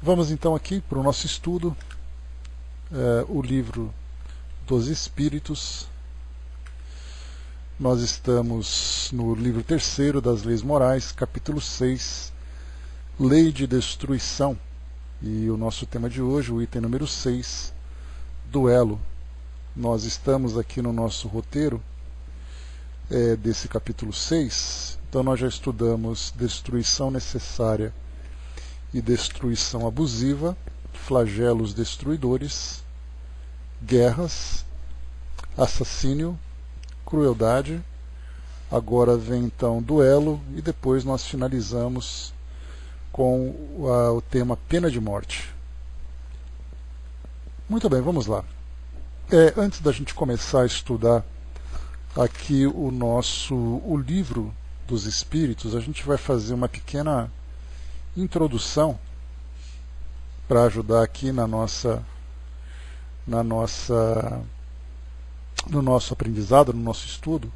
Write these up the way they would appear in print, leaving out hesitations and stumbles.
Vamos então aqui para o nosso estudo, o livro dos Espíritos. Nós estamos no livro 3º das Leis Morais, capítulo 6, Lei de Destruição. E o nosso tema de hoje, o item número 6, duelo. Nós estamos aqui no nosso roteiro desse capítulo 6, então nós já estudamos destruição necessária e destruição abusiva, flagelos destruidores, guerras, assassínio, crueldade. Agora vem então duelo e depois nós finalizamos com o tema pena de morte. Muito bem, vamos lá. Antes da gente começar a estudar aqui o livro dos Espíritos, a gente vai fazer uma pequena introdução para ajudar aqui no nosso aprendizado, no nosso estudo.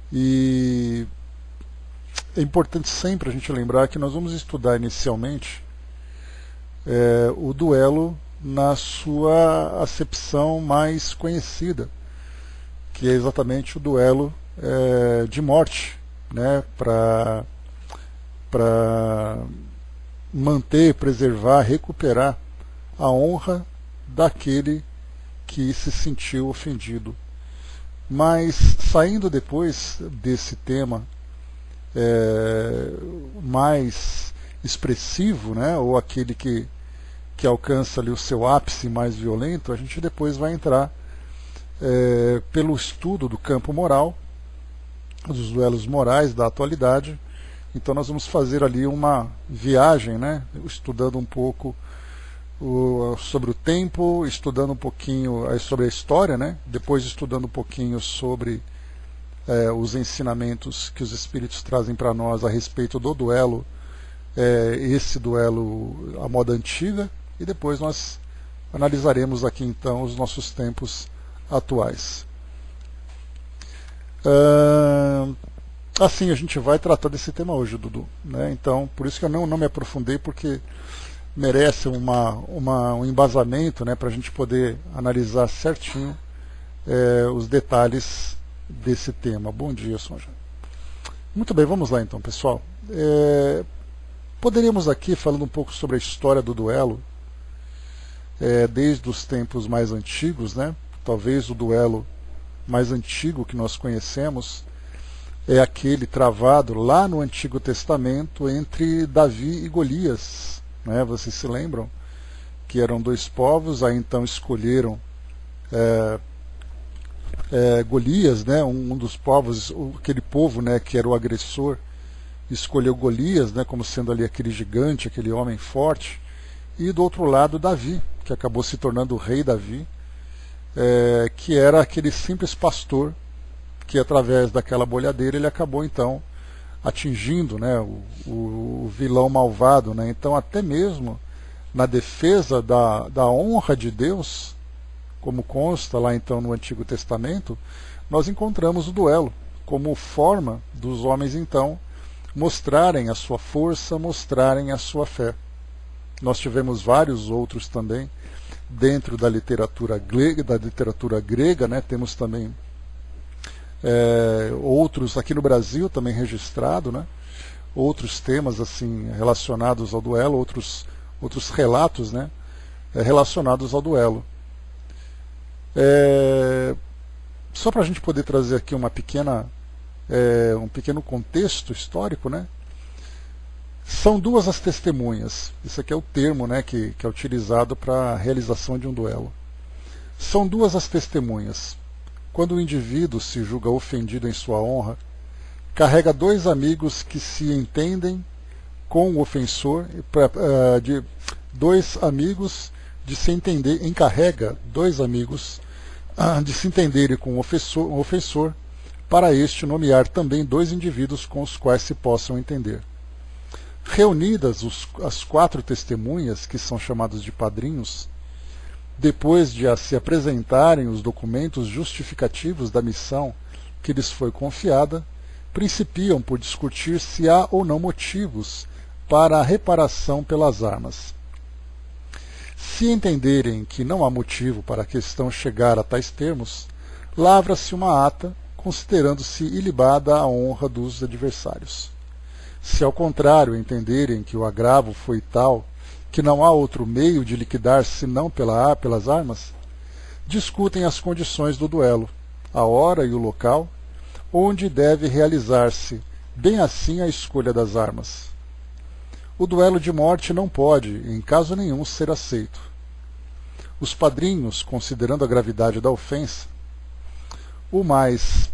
E é importante sempre a gente lembrar que nós vamos estudar inicialmente o duelo na sua acepção mais conhecida, que é exatamente o duelo de morte, né, para manter, preservar, recuperar a honra daquele que se sentiu ofendido. Mas saindo depois desse tema mais expressivo, né, ou aquele que alcança ali o seu ápice mais violento, a gente depois vai entrar pelo estudo do campo moral, dos duelos morais da atualidade. Então nós vamos fazer ali uma viagem, né, estudando um pouco sobre o tempo, estudando um pouquinho sobre a história, né, depois estudando um pouquinho sobre os ensinamentos que os Espíritos trazem para nós a respeito do duelo, esse duelo à moda antiga, e depois nós analisaremos aqui então os nossos tempos atuais. Assim a gente vai tratar desse tema hoje, Dudu, né? Então, por isso que eu não me aprofundei, porque merece um embasamento, né, para a gente poder analisar certinho os detalhes desse tema. Bom dia, Sonja. Muito bem, vamos lá então, pessoal. Poderíamos aqui, falando um pouco sobre a história do duelo, desde os tempos mais antigos, né? Talvez o duelo mais antigo que nós conhecemos é aquele travado lá no Antigo Testamento entre Davi e Golias, né? Vocês se lembram que eram dois povos, aí então escolheram Golias, né? Um dos povos, aquele povo, né, que era o agressor, escolheu Golias, né, como sendo ali aquele gigante, aquele homem forte, e do outro lado Davi, que acabou se tornando o rei Davi, que era aquele simples pastor que através daquela bolhadeira ele acabou então atingindo, né, o vilão malvado, né? Então até mesmo na defesa da honra de Deus, como consta lá então no Antigo Testamento, nós encontramos o duelo como forma dos homens então mostrarem a sua força, mostrarem a sua fé. Nós tivemos vários outros também dentro da literatura grega, né? Temos também outros aqui no Brasil também registrado, né? Outros temas assim relacionados ao duelo, outros relatos, né, relacionados ao duelo. Só para a gente poder trazer aqui um pequeno contexto histórico, né? São duas as testemunhas. Isso aqui é o termo, né, que é utilizado para a realização de um duelo. São duas as testemunhas. Quando o indivíduo se julga ofendido em sua honra, carrega dois amigos que se entendem com o ofensor, encarrega dois amigos de se entenderem com o ofensor, para este nomear também dois indivíduos com os quais se possam entender. Reunidas as 4 testemunhas, que são chamadas de padrinhos, depois de se apresentarem os documentos justificativos da missão que lhes foi confiada, principiam por discutir se há ou não motivos para a reparação pelas armas. Se entenderem que não há motivo para a questão chegar a tais termos, lavra-se uma ata, considerando-se ilibada a honra dos adversários. Se ao contrário entenderem que o agravo foi tal que não há outro meio de liquidar senão pelas armas, discutem as condições do duelo, a hora e o local, onde deve realizar-se, bem assim a escolha das armas. O duelo de morte não pode, em caso nenhum, ser aceito. Os padrinhos, considerando a gravidade da ofensa, o mais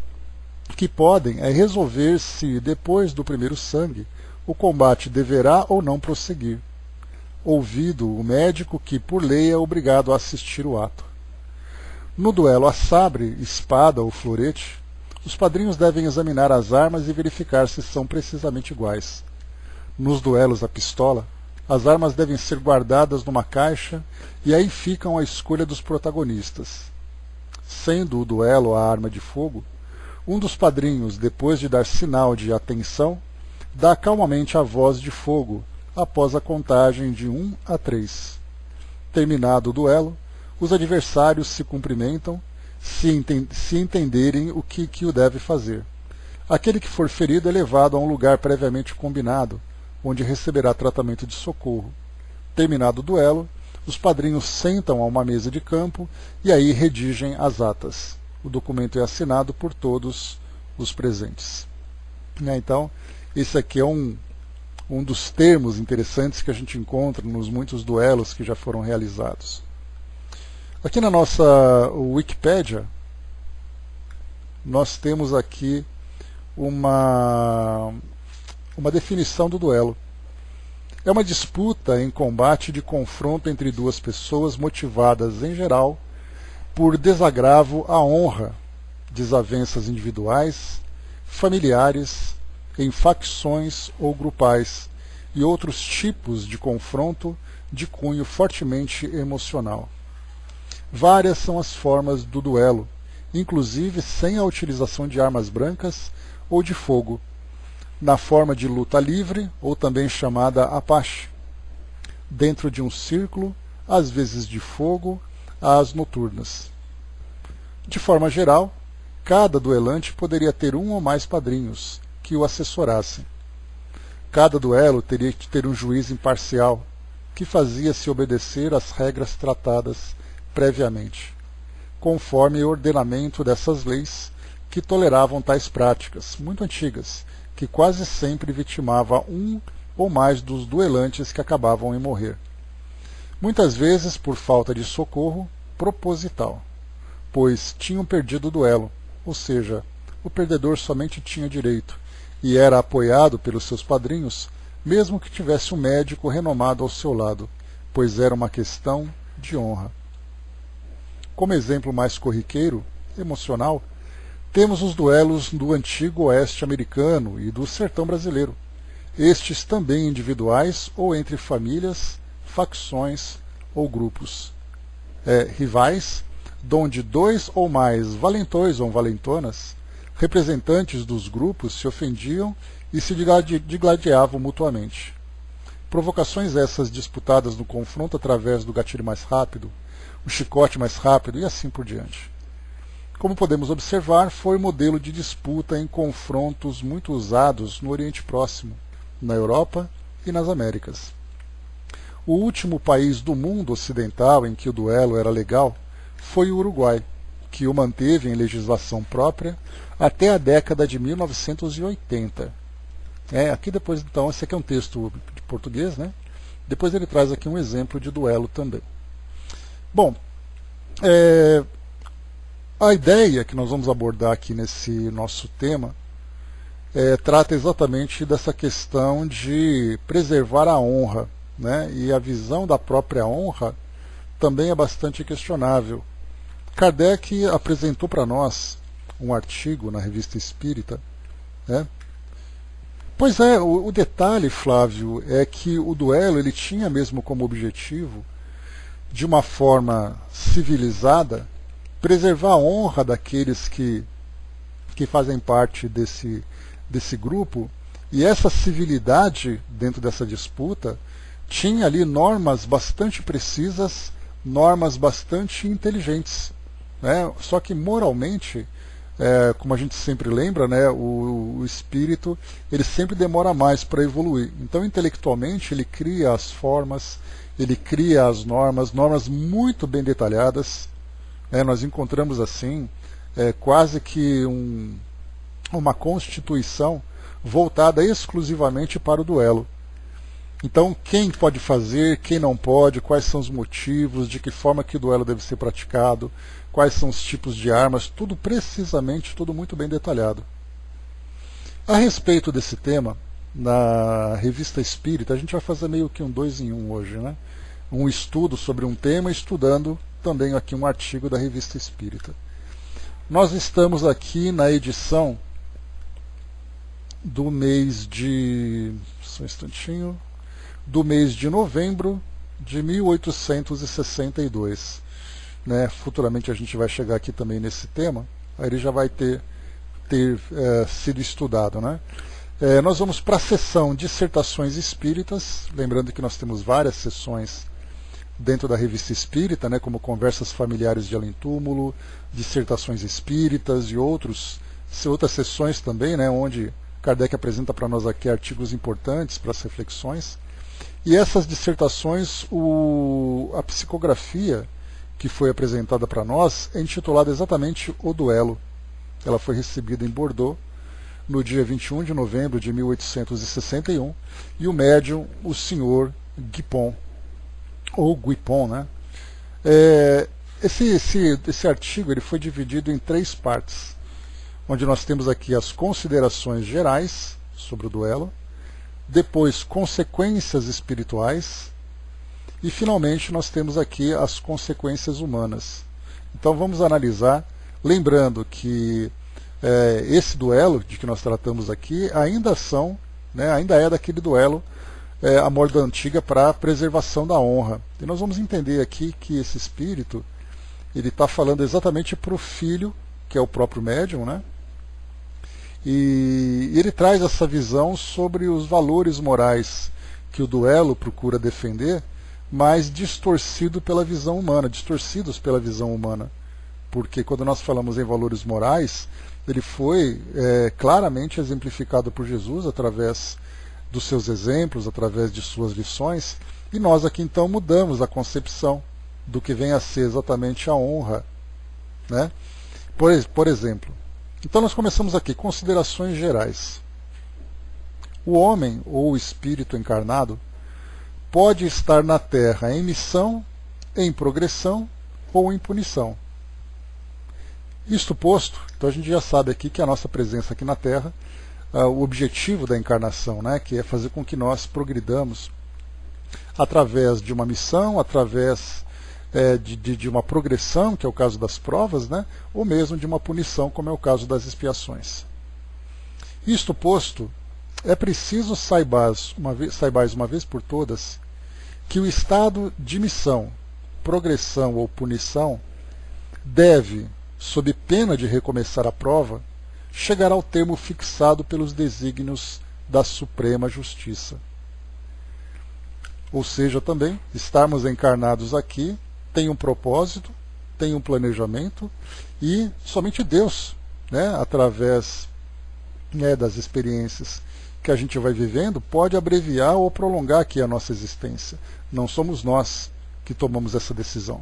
que podem é resolver se, depois do primeiro sangue, o combate deverá ou não prosseguir, ouvido o médico que, por lei, é obrigado a assistir o ato. No duelo a sabre, espada ou florete, os padrinhos devem examinar as armas e verificar se são precisamente iguais. Nos duelos a pistola, as armas devem ser guardadas numa caixa e aí ficam à escolha dos protagonistas. Sendo o duelo a arma de fogo, um dos padrinhos, depois de dar sinal de atenção, dá calmamente a voz de fogo após a contagem de 1 a 3. Terminado o duelo, os adversários se cumprimentam, se entenderem o que o deve fazer. Aquele que for ferido é levado a um lugar previamente combinado, onde receberá tratamento de socorro. Terminado o duelo, os padrinhos sentam a uma mesa de campo e aí redigem as atas. O documento é assinado por todos os presentes. Então, esse aqui é um dos termos interessantes que a gente encontra nos muitos duelos que já foram realizados. Aqui na nossa Wikipédia, nós temos aqui uma definição do duelo. É uma disputa em combate de confronto entre duas pessoas motivadas, em geral, por desagravo à honra, desavenças individuais, familiares, em facções ou grupais, e outros tipos de confronto de cunho fortemente emocional. Várias são as formas do duelo, inclusive sem a utilização de armas brancas ou de fogo, na forma de luta livre, ou também chamada apache, dentro de um círculo, às vezes de fogo, às noturnas. De forma geral, cada duelante poderia ter um ou mais padrinhos que o assessorassem. Cada duelo teria que ter um juiz imparcial, que fazia-se obedecer às regras tratadas previamente, conforme o ordenamento dessas leis que toleravam tais práticas, muito antigas, que quase sempre vitimava um ou mais dos duelantes que acabavam em morrer. Muitas vezes por falta de socorro proposital, pois tinham perdido o duelo, ou seja, o perdedor somente tinha direito, e era apoiado pelos seus padrinhos, mesmo que tivesse um médico renomado ao seu lado, pois era uma questão de honra. Como exemplo mais corriqueiro, emocional, temos os duelos do antigo oeste americano e do sertão brasileiro, estes também individuais ou entre famílias, facções ou grupos. Rivais, donde dois ou mais valentões ou valentonas, representantes dos grupos, se ofendiam e se digladiavam mutuamente. Provocações essas disputadas no confronto através do gatilho mais rápido, o chicote mais rápido e assim por diante. Como podemos observar, foi modelo de disputa em confrontos muito usados no Oriente Próximo, na Europa e nas Américas. O último país do mundo ocidental em que o duelo era legal foi o Uruguai, que o manteve em legislação própria até a década de 1980. Aqui depois, então, esse aqui é um texto de português, né? Depois ele traz aqui um exemplo de duelo também. Bom, a ideia que nós vamos abordar aqui nesse nosso tema trata exatamente dessa questão de preservar a honra, né? E a visão da própria honra também é bastante questionável. Kardec apresentou para nós um artigo na Revista Espírita, né? Pois é, o detalhe, Flávio, é que o duelo ele tinha mesmo como objetivo, de uma forma civilizada, preservar a honra daqueles que fazem parte desse grupo E essa civilidade dentro dessa disputa tinha ali normas bastante precisas, normas bastante inteligentes, né? Só que moralmente, como a gente sempre lembra, né, o espírito ele sempre demora mais para evoluir. Então, intelectualmente, ele cria as formas, ele cria as normas muito bem detalhadas. Nós encontramos assim quase que uma constituição voltada exclusivamente para o duelo. Então, quem pode fazer, quem não pode, quais são os motivos, de que forma que o duelo deve ser praticado, quais são os tipos de armas, tudo precisamente, tudo muito bem detalhado. A respeito desse tema, na Revista Espírita, a gente vai fazer meio que um 2 em 1 hoje, né? Um estudo sobre um tema, estudando também aqui um artigo da Revista Espírita. Nós estamos aqui na edição do mês de... só um instantinho... do mês de novembro de 1862. Né? Futuramente a gente vai chegar aqui também nesse tema, aí ele já vai ter sido estudado. Né? Nós vamos para a sessão Dissertações Espíritas, lembrando que nós temos várias sessões dentro da Revista Espírita, né, como Conversas Familiares de Além-Túmulo, Dissertações Espíritas e outras sessões também, né, onde Kardec apresenta para nós aqui artigos importantes para as reflexões. E essas dissertações, a psicografia que foi apresentada para nós é intitulada exatamente O Duelo. Ela foi recebida em Bordeaux no dia 21 de novembro de 1861 e o médium, o senhor Guipon, ou Guipon, né? Esse artigo ele foi dividido em 3 partes, onde nós temos aqui as considerações gerais sobre o duelo, depois consequências espirituais e finalmente nós temos aqui as consequências humanas. Então vamos analisar, lembrando que esse duelo de que nós tratamos aqui ainda é daquele duelo a moda antiga para a preservação da honra. E nós vamos entender aqui que esse espírito ele está falando exatamente para o filho, que é o próprio médium, né? E ele traz essa visão sobre os valores morais que o duelo procura defender, mas distorcidos pela visão humana. Porque quando nós falamos em valores morais, ele foi claramente exemplificado por Jesus através dos seus exemplos, através de suas lições, e nós aqui então mudamos a concepção do que vem a ser exatamente a honra. Né? Por exemplo, então nós começamos aqui, considerações gerais. O homem ou o espírito encarnado pode estar na Terra em missão, em progressão ou em punição. Isto posto, então a gente já sabe aqui que a nossa presença aqui na Terra, o objetivo da encarnação, né, que é fazer com que nós progridamos através de uma missão, através de uma progressão, que é o caso das provas, né, ou mesmo de uma punição, como é o caso das expiações. Isto posto, é preciso saibais uma vez por todas que o estado de missão, progressão ou punição deve, sob pena de recomeçar a prova, chegar ao termo fixado pelos desígnios da Suprema Justiça. Ou seja, também, estarmos encarnados aqui tem um propósito, tem um planejamento, e somente Deus, né, através das experiências que a gente vai vivendo, pode abreviar ou prolongar aqui a nossa existência. Não somos nós que tomamos essa decisão.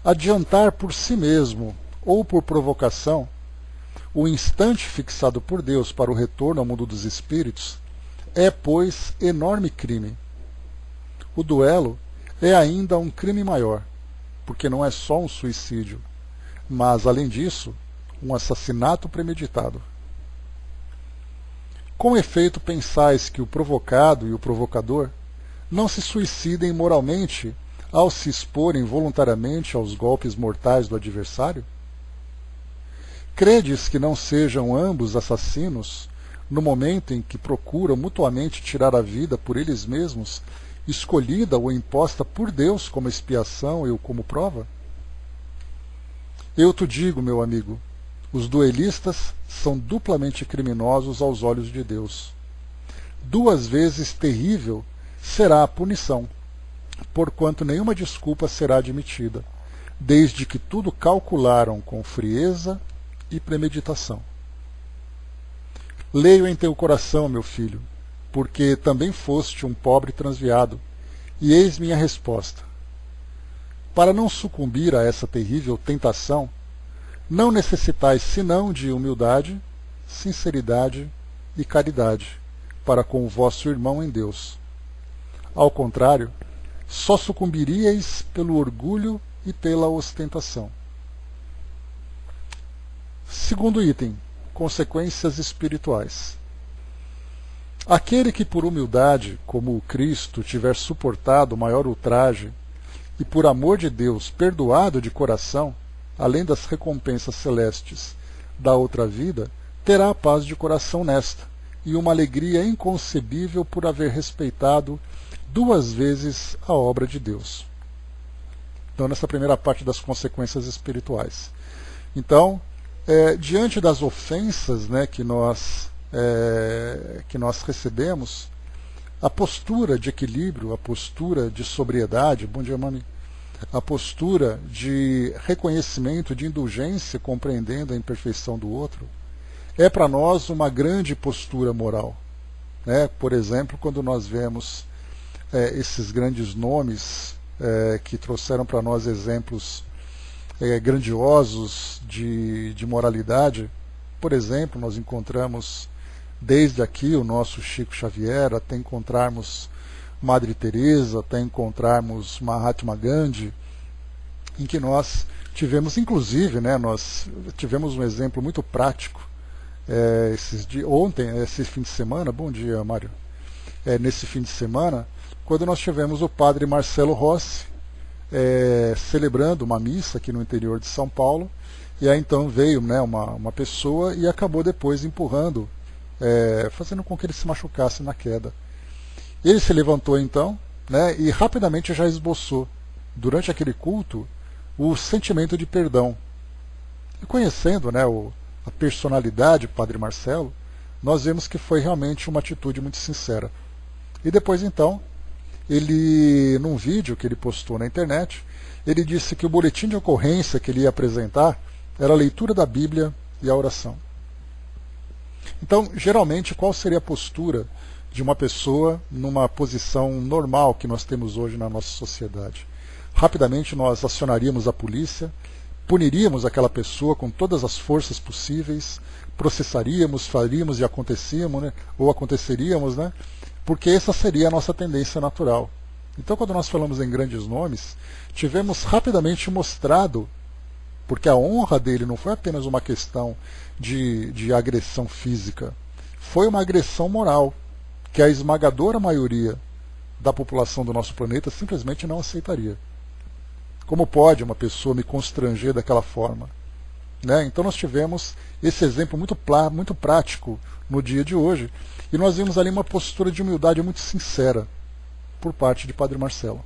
Adiantar por si mesmo ou por provocação o instante fixado por Deus para o retorno ao mundo dos espíritos é, pois, enorme crime. O duelo é ainda um crime maior, porque não é só um suicídio, mas, além disso, um assassinato premeditado. Com efeito, pensais que o provocado e o provocador não se suicidem moralmente ao se exporem voluntariamente aos golpes mortais do adversário? Credes que não sejam ambos assassinos no momento em que procuram mutuamente tirar a vida por eles mesmos, escolhida ou imposta por Deus como expiação ou como prova? Eu te digo, meu amigo, Os duelistas são duplamente criminosos aos olhos de Deus. 2 vezes terrível será a punição, porquanto nenhuma desculpa será admitida, desde que tudo calcularam com frieza e premeditação. Leio em teu coração, meu filho, porque também foste um pobre transviado, e eis minha resposta. Para não sucumbir a essa terrível tentação, não necessitais senão de humildade, sinceridade e caridade para com o vosso irmão em Deus. Ao contrário, só sucumbiríeis pelo orgulho e pela ostentação. Segundo item, consequências espirituais. Aquele que por humildade, como o Cristo, tiver suportado o maior ultraje e por amor de Deus perdoado de coração, além das recompensas celestes da outra vida, terá a paz de coração nesta, e uma alegria inconcebível por haver respeitado 2 vezes a obra de Deus. Então, nessa primeira parte das consequências espirituais. Então, diante das ofensas, né, que nós recebemos, a postura de equilíbrio, a postura de sobriedade, bom dia, mami, a postura de reconhecimento, de indulgência, compreendendo a imperfeição do outro, é para nós uma grande postura moral. Né? Por exemplo, quando nós vemos esses grandes nomes que trouxeram para nós exemplos grandiosos de moralidade, por exemplo, nós encontramos desde aqui o nosso Chico Xavier, até encontrarmos Madre Teresa, até encontrarmos Mahatma Gandhi, em que nós tivemos, inclusive, né, nós tivemos um exemplo muito prático ontem, esse fim de semana, bom dia, Mário, nesse fim de semana, quando nós tivemos o padre Marcelo Rossi celebrando uma missa aqui no interior de São Paulo, e aí então veio, né, uma pessoa e acabou depois empurrando, fazendo com que ele se machucasse na queda. Ele se levantou então, né, e rapidamente já esboçou, durante aquele culto, o sentimento de perdão. E conhecendo, né, a personalidade do Padre Marcelo, nós vemos que foi realmente uma atitude muito sincera. E depois então, ele, num vídeo que ele postou na internet, ele disse que o boletim de ocorrência que ele ia apresentar era a leitura da Bíblia e a oração. Então, geralmente, qual seria a postura de uma pessoa numa posição normal que nós temos hoje na nossa sociedade? Rapidamente nós acionaríamos a polícia, puniríamos aquela pessoa com todas as forças possíveis, processaríamos, faríamos e aconteceríamos, né? Ou aconteceríamos, né? Porque essa seria a nossa tendência natural. Então, quando nós falamos em grandes nomes, tivemos rapidamente mostrado, porque a honra dele não foi apenas uma questão de agressão física, foi uma agressão moral, que a esmagadora maioria da população do nosso planeta simplesmente não aceitaria. Como pode uma pessoa me constranger daquela forma? Né? Então nós tivemos esse exemplo muito prático no dia de hoje, e nós vimos ali uma postura de humildade muito sincera por parte de Padre Marcelo.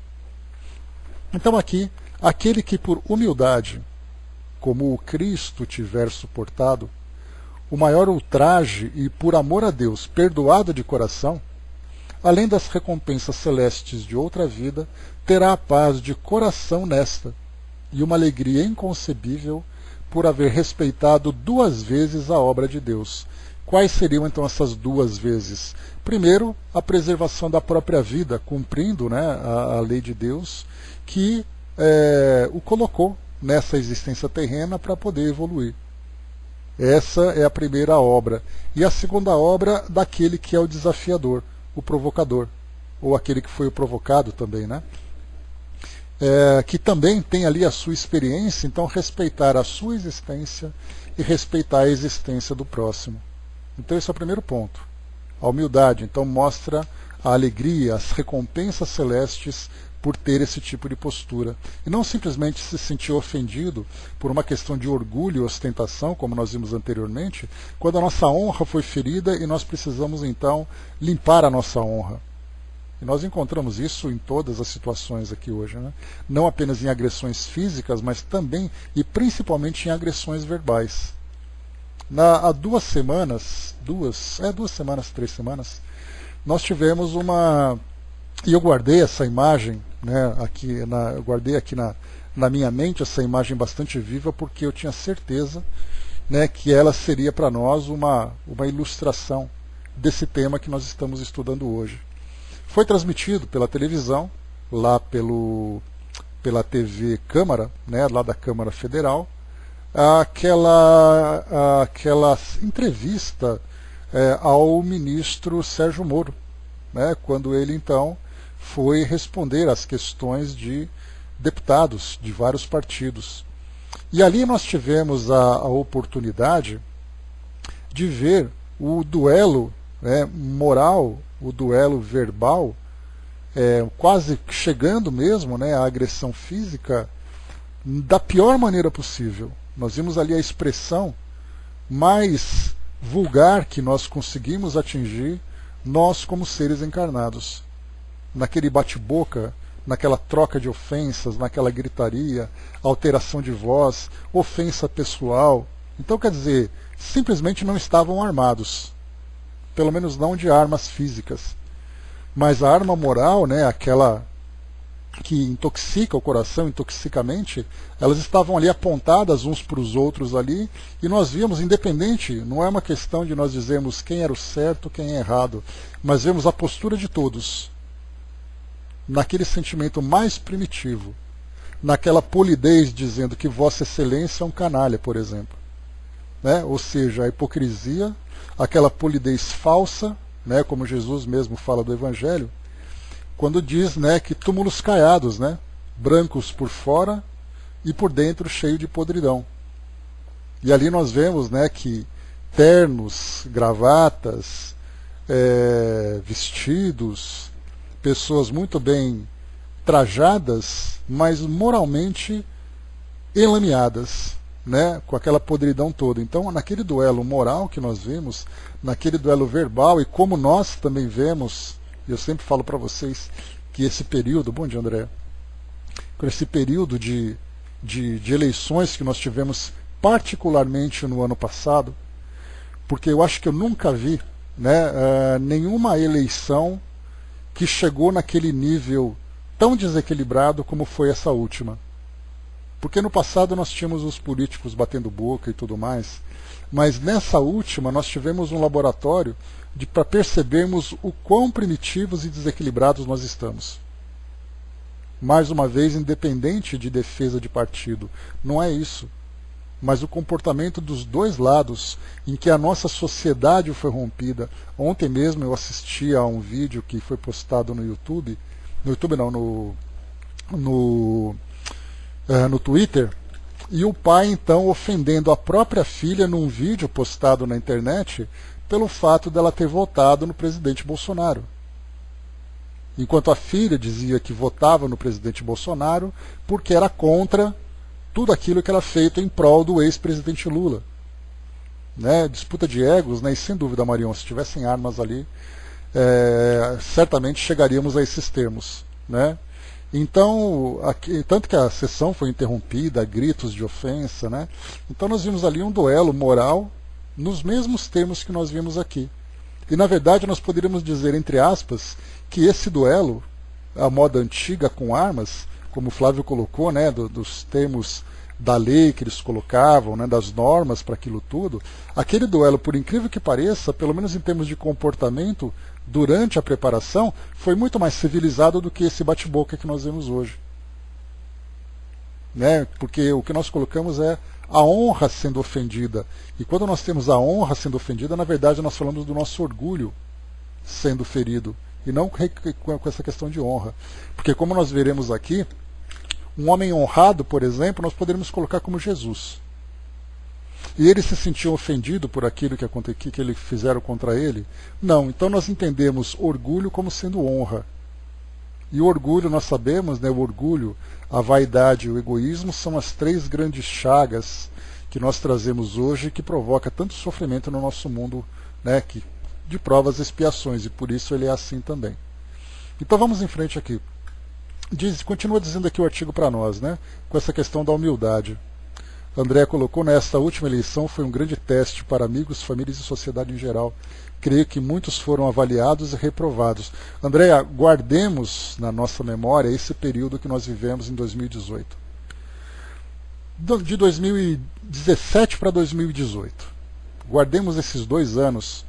Então aqui, aquele que por humildade, como o Cristo tiver suportado o maior ultraje e por amor a Deus perdoado de coração, além das recompensas celestes de outra vida, terá a paz de coração nesta, e uma alegria inconcebível por haver respeitado 2 vezes a obra de Deus. Quais seriam então essas 2 vezes? Primeiro, a preservação da própria vida, cumprindo, né, a lei de Deus, que o colocou nessa existência terrena para poder evoluir. Essa é a primeira obra. E a segunda obra daquele que é o desafiador, o provocador, ou aquele que foi o provocado também, né? Que também tem ali a sua experiência, então respeitar a sua existência e respeitar a existência do próximo. Então esse é o primeiro ponto. A humildade, então, mostra a alegria, as recompensas celestes por ter esse tipo de postura. E não simplesmente se sentir ofendido por uma questão de orgulho e ostentação, como nós vimos anteriormente, quando a nossa honra foi ferida e nós precisamos, então, limpar a nossa honra. E nós encontramos isso em todas as situações aqui hoje, né? Não apenas em agressões físicas, mas também e principalmente em agressões verbais. há 2 semanas, 3 semanas, nós tivemos uma... E eu guardei essa imagem, né, eu guardei aqui na minha mente essa imagem bastante viva, porque eu tinha certeza, né, que ela seria para nós uma ilustração desse tema que nós estamos estudando hoje. Foi transmitido pela televisão, lá pela TV Câmara, né, lá da Câmara Federal, aquela entrevista ao ministro Sérgio Moro, né, quando ele então foi responder às questões de deputados de vários partidos. E ali nós tivemos a oportunidade de ver o duelo, né, moral, o duelo verbal, quase chegando mesmo, né, à agressão física, da pior maneira possível. Nós vimos ali a expressão mais vulgar que nós conseguimos atingir, nós como seres encarnados. Naquele bate-boca, naquela troca de ofensas, naquela gritaria, alteração de voz, ofensa pessoal. Então, quer dizer, simplesmente não estavam armados. Pelo menos não de armas físicas. Mas a arma moral, né, aquela que intoxica o coração, intoxica a mente, elas estavam ali apontadas uns para os outros ali, e nós víamos, independente, não é uma questão de nós dizermos quem era o certo, quem é errado, mas vemos a postura de todos, naquele sentimento mais primitivo, naquela polidez dizendo que Vossa Excelência é um canalha, por exemplo. Né? Ou seja, a hipocrisia, aquela polidez falsa, né, como Jesus mesmo fala do Evangelho, quando diz, né, que túmulos caiados, né, brancos por fora e por dentro cheio de podridão. E ali nós vemos, né, que ternos, gravatas, vestidos, pessoas muito bem trajadas, mas moralmente enlameadas, né, com aquela podridão toda. Então, naquele duelo moral que nós vimos, naquele duelo verbal, e como nós também vemos, eu sempre falo para vocês que esse período, bom dia André, com esse período de eleições que nós tivemos particularmente no ano passado, porque eu acho que eu nunca vi, né, nenhuma eleição que chegou naquele nível tão desequilibrado como foi essa última. Porque no passado nós tínhamos os políticos batendo boca e tudo mais, mas nessa última nós tivemos um laboratório para percebermos o quão primitivos e desequilibrados nós estamos. Mais uma vez, independente de defesa de partido, não é isso. Mas o comportamento dos dois lados, em que a nossa sociedade foi rompida. Ontem mesmo eu assisti a um vídeo que foi postado no YouTube, no Twitter, e o pai então ofendendo a própria filha num vídeo postado na internet pelo fato dela ter votado no presidente Bolsonaro. Enquanto a filha dizia que votava no presidente Bolsonaro porque era contra tudo aquilo que era feito em prol do ex-presidente Lula. Né? Disputa de egos, né? E sem dúvida, Marion, se tivessem armas ali, certamente chegaríamos a esses termos. Né? Então, tanto que a sessão foi interrompida, gritos de ofensa, né? Então nós vimos ali um duelo moral nos mesmos termos que nós vimos aqui. E na verdade nós poderíamos dizer, entre aspas, que esse duelo, a moda antiga com armas, como o Flávio colocou, né, dos termos da lei que eles colocavam, né, das normas para aquilo tudo, aquele duelo, por incrível que pareça, pelo menos em termos de comportamento, durante a preparação, foi muito mais civilizado do que esse bate-boca que nós vemos hoje. Né? Porque o que nós colocamos é a honra sendo ofendida. E quando nós temos a honra sendo ofendida, na verdade nós falamos do nosso orgulho sendo ferido. E não com essa questão de honra. Porque como nós veremos aqui, um homem honrado, por exemplo, nós poderíamos colocar como Jesus. E ele se sentiu ofendido por aquilo que eles fizeram contra ele? Não. Então nós entendemos orgulho como sendo honra. E o orgulho, nós sabemos, né, o orgulho, a vaidade e o egoísmo são as 3 grandes chagas que nós trazemos hoje, que provoca tanto sofrimento no nosso mundo, né, de provas e expiações, e por isso ele é assim também. Então vamos em frente aqui. Continua dizendo aqui o artigo para nós, né, com essa questão da humildade. André colocou: nesta última eleição foi um grande teste para amigos, famílias e sociedade em geral. Creio que muitos foram avaliados e reprovados. Andréa, guardemos na nossa memória esse período que nós vivemos em 2018. De 2017 para 2018. Guardemos esses 2 anos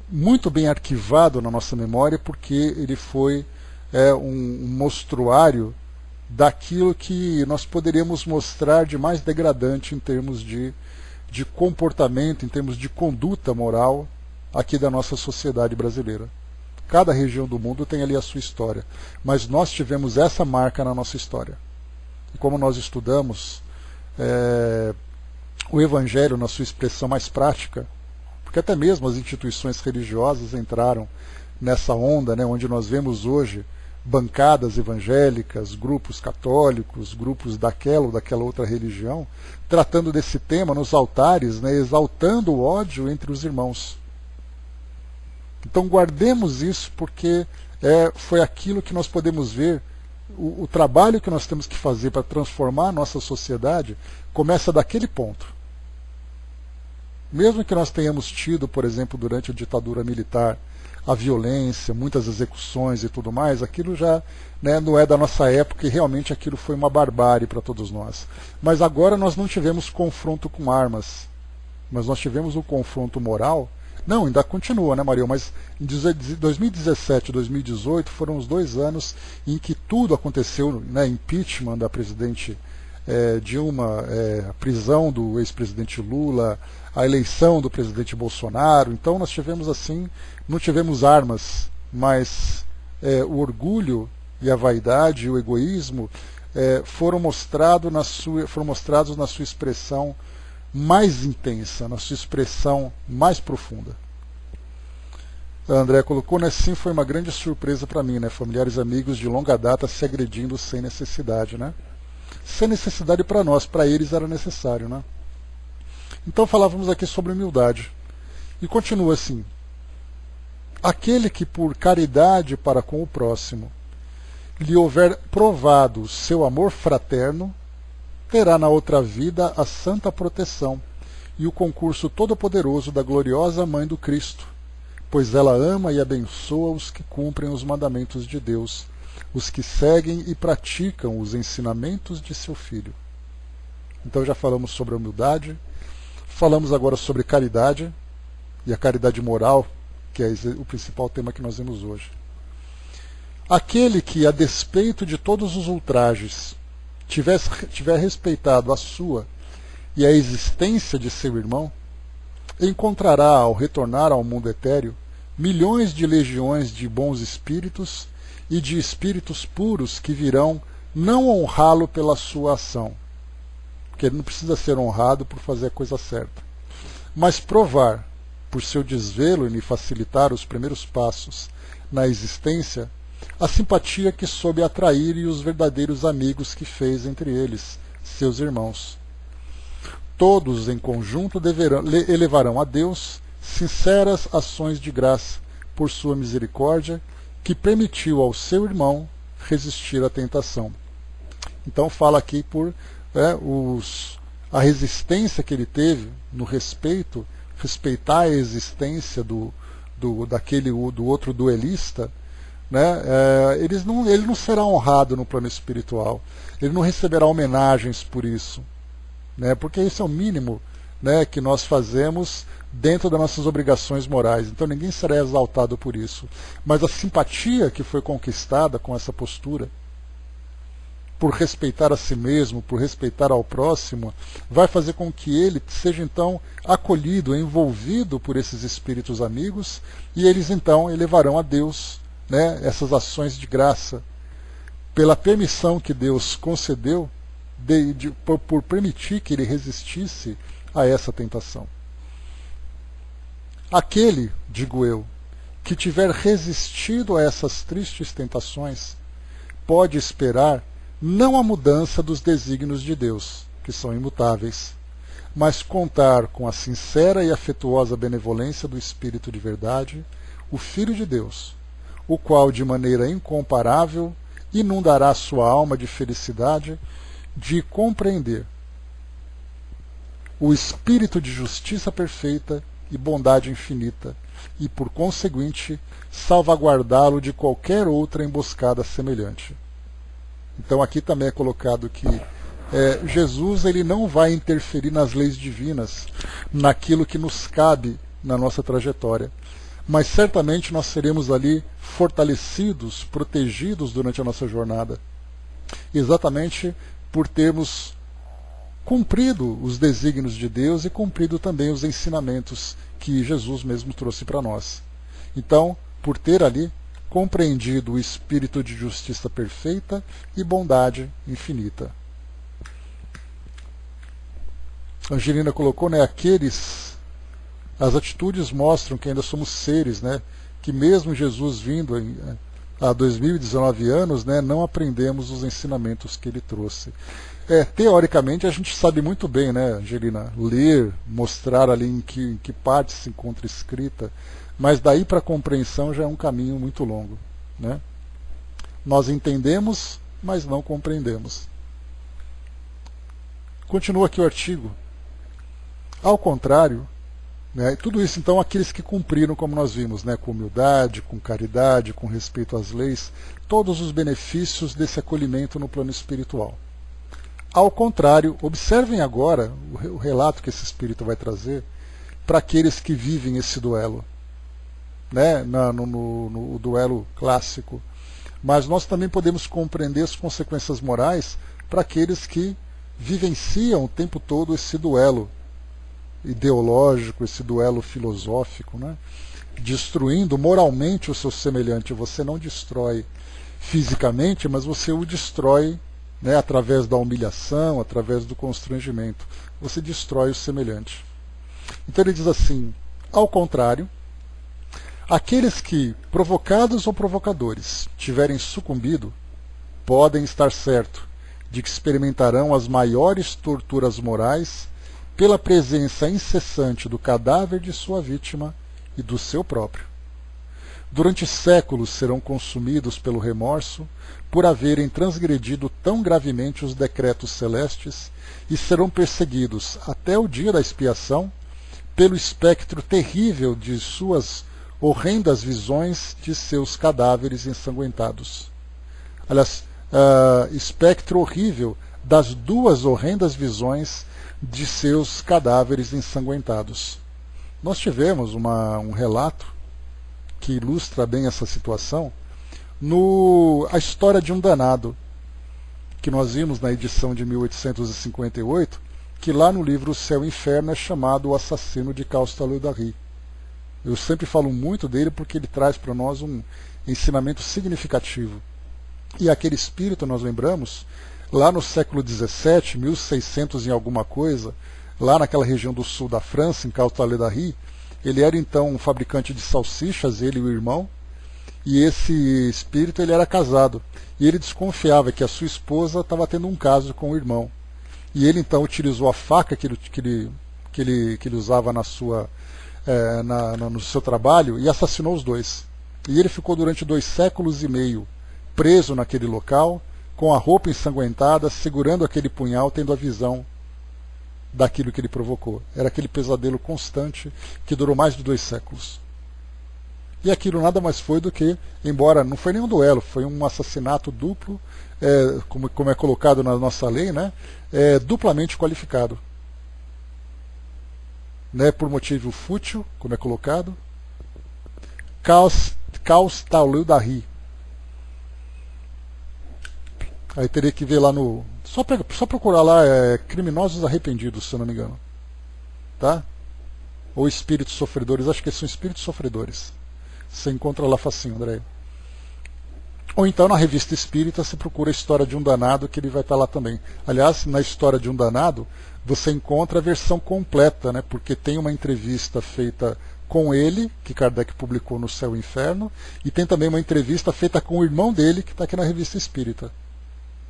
muito bem arquivado na nossa memória, porque ele foi um mostruário daquilo que nós poderíamos mostrar de mais degradante em termos de comportamento, em termos de conduta moral aqui da nossa sociedade brasileira. Cada região do mundo tem ali a sua história, mas nós tivemos essa marca na nossa história. E como nós estudamos o Evangelho na sua expressão mais prática, porque até mesmo as instituições religiosas entraram nessa onda, né, onde nós vemos hoje bancadas evangélicas, grupos católicos, grupos daquela ou daquela outra religião, tratando desse tema nos altares, né, exaltando o ódio entre os irmãos. Então guardemos isso, porque foi aquilo que nós podemos ver, o trabalho que nós temos que fazer para transformar a nossa sociedade começa daquele ponto. Mesmo que nós tenhamos tido, por exemplo, durante a ditadura militar, a violência, muitas execuções e tudo mais, aquilo já não é da nossa época e realmente aquilo foi uma barbárie para todos nós. Mas agora nós não tivemos confronto com armas, mas nós tivemos um confronto moral. Não, ainda continua, né, Maria? Mas em 2017 e 2018 foram os 2 anos em que tudo aconteceu, né? Impeachment da presidente Dilma, a prisão do ex-presidente Lula, a eleição do presidente Bolsonaro. Então nós tivemos assim, não tivemos armas, mas o orgulho e a vaidade e o egoísmo foram mostrados na sua expressão mais intensa, na sua expressão mais profunda. A André colocou, né, sim, foi uma grande surpresa para mim, né, familiares e amigos de longa data se agredindo sem necessidade, né? Sem necessidade para nós, para eles era necessário, né? Então falávamos aqui sobre humildade. E continua assim: aquele que por caridade para com o próximo lhe houver provado seu amor fraterno, terá na outra vida a santa proteção e o concurso todo-poderoso da gloriosa Mãe do Cristo, pois ela ama e abençoa os que cumprem os mandamentos de Deus, os que seguem e praticam os ensinamentos de seu Filho. Então já falamos sobre a humildade, falamos agora sobre caridade, e a caridade moral, que é o principal tema que nós vemos hoje. Aquele que, a despeito de todos os ultrajes, tiver respeitado a sua e a existência de seu irmão, encontrará, ao retornar ao mundo etéreo, milhões de legiões de bons espíritos e de espíritos puros que virão não honrá-lo pela sua ação, porque ele não precisa ser honrado por fazer a coisa certa, mas provar, por seu desvelo em lhe facilitar os primeiros passos na existência, a simpatia que soube atrair e os verdadeiros amigos que fez entre eles, seus irmãos. Todos em conjunto elevarão a Deus sinceras ações de graça por sua misericórdia, que permitiu ao seu irmão resistir à tentação. Então fala aqui por a resistência que ele teve no respeito, respeitar a existência do outro duelista, né? Ele não será honrado no plano espiritual, ele não receberá homenagens por isso, né? Porque isso é o mínimo, né, que nós fazemos dentro das nossas obrigações morais. Então ninguém será exaltado por isso. Mas a simpatia que foi conquistada com essa postura, por respeitar a si mesmo, por respeitar ao próximo, vai fazer com que ele seja então acolhido, envolvido por esses espíritos amigos, e eles então elevarão a Deus, né, essas ações de graça, pela permissão que Deus concedeu, por permitir que ele resistisse a essa tentação. Aquele, digo eu, que tiver resistido a essas tristes tentações, pode esperar não a mudança dos desígnios de Deus, que são imutáveis, mas contar com a sincera e afetuosa benevolência do Espírito de verdade, o Filho de Deus, o qual de maneira incomparável inundará sua alma de felicidade de compreender o espírito de justiça perfeita e bondade infinita, e por conseguinte salvaguardá-lo de qualquer outra emboscada semelhante. Então aqui também é colocado que Jesus ele não vai interferir nas leis divinas, naquilo que nos cabe na nossa trajetória, mas certamente nós seremos ali fortalecidos, protegidos durante a nossa jornada, exatamente por termos cumprido os desígnios de Deus e cumprido também os ensinamentos que Jesus mesmo trouxe para nós. Então, por ter ali compreendido o espírito de justiça perfeita e bondade infinita. Angelina colocou, né, as atitudes mostram que ainda somos seres, né, que mesmo Jesus vindo há 2019 anos, né, não aprendemos os ensinamentos que ele trouxe. Teoricamente a gente sabe muito bem, né, Angelina, ler, mostrar ali em que parte se encontra escrita, mas daí para a compreensão já é um caminho muito longo, né? Nós entendemos, mas não compreendemos. Continua aqui o artigo. Ao contrário, né, tudo isso então aqueles que cumpriram, como nós vimos, né, com humildade, com caridade, com respeito às leis, todos os benefícios desse acolhimento no plano espiritual. Ao contrário, observem agora o relato que esse espírito vai trazer para aqueles que vivem esse duelo, né, no duelo clássico. Mas nós também podemos compreender as consequências morais para aqueles que vivenciam o tempo todo esse duelo ideológico, esse duelo filosófico, né, destruindo moralmente o seu semelhante. Você não destrói fisicamente, mas você o destrói, né, através da humilhação, através do constrangimento. Você destrói o semelhante. Então ele diz assim: ao contrário, aqueles que, provocados ou provocadores, tiverem sucumbido, podem estar certos de que experimentarão as maiores torturas morais pela presença incessante do cadáver de sua vítima e do seu próprio. Durante séculos serão consumidos pelo remorso por haverem transgredido tão gravemente os decretos celestes e serão perseguidos até o dia da expiação pelo espectro terrível de suas horrendas visões de seus cadáveres ensanguentados. Aliás, espectro horrível das duas horrendas visões de seus cadáveres ensanguentados. Nós tivemos um relato que ilustra bem essa situação a história de um danado, que nós vimos na edição de 1858, que lá no livro O Céu e o Inferno é chamado O Assassino de Castello-d'Ary. Eu sempre falo muito dele porque ele traz para nós um ensinamento significativo. E aquele espírito, nós lembramos, lá no século XVII, 1600 e alguma coisa, lá naquela região do sul da França, em Castello-d'Ary, ele era então um fabricante de salsichas, ele e o irmão, e esse espírito ele era casado. E ele desconfiava que a sua esposa estava tendo um caso com o irmão. E ele então utilizou a faca que ele usava no seu trabalho e assassinou os dois. E ele ficou durante 2 séculos e meio preso naquele local, com a roupa ensanguentada, segurando aquele punhal, tendo a visão daquilo que ele provocou. Era aquele pesadelo constante que durou mais de 2 séculos. E aquilo nada mais foi do que, embora não foi nenhum duelo, foi um assassinato duplo, como é colocado na nossa lei, né, duplamente qualificado. Né, por motivo fútil, como é colocado, Castello-d'Ary. Aí teria que ver lá no... Só procurar lá, criminosos arrependidos, se eu não me engano. Tá? Ou espíritos sofredores, acho que são espíritos sofredores. Você encontra lá facinho, André. Ou então na revista Espírita você procura a história de um danado, que ele vai estar lá também. Aliás, na história de um danado, você encontra a versão completa, né? Porque tem uma entrevista feita com ele, que Kardec publicou no Céu e Inferno, e tem também uma entrevista feita com o irmão dele, que está aqui na revista Espírita.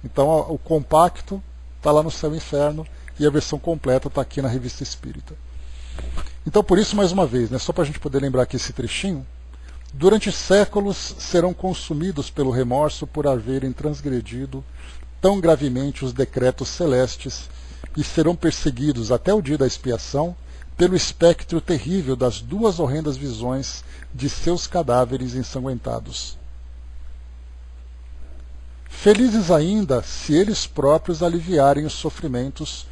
Então o compacto está lá no Céu e Inferno e a versão completa está aqui na Revista Espírita. Então por isso, mais uma vez, né, só para a gente poder lembrar aqui esse trechinho, durante séculos serão consumidos pelo remorso por haverem transgredido tão gravemente os decretos celestes e serão perseguidos até o dia da expiação pelo espectro terrível das duas horrendas visões de seus cadáveres ensanguentados. Felizes ainda se eles próprios aliviarem os sofrimentos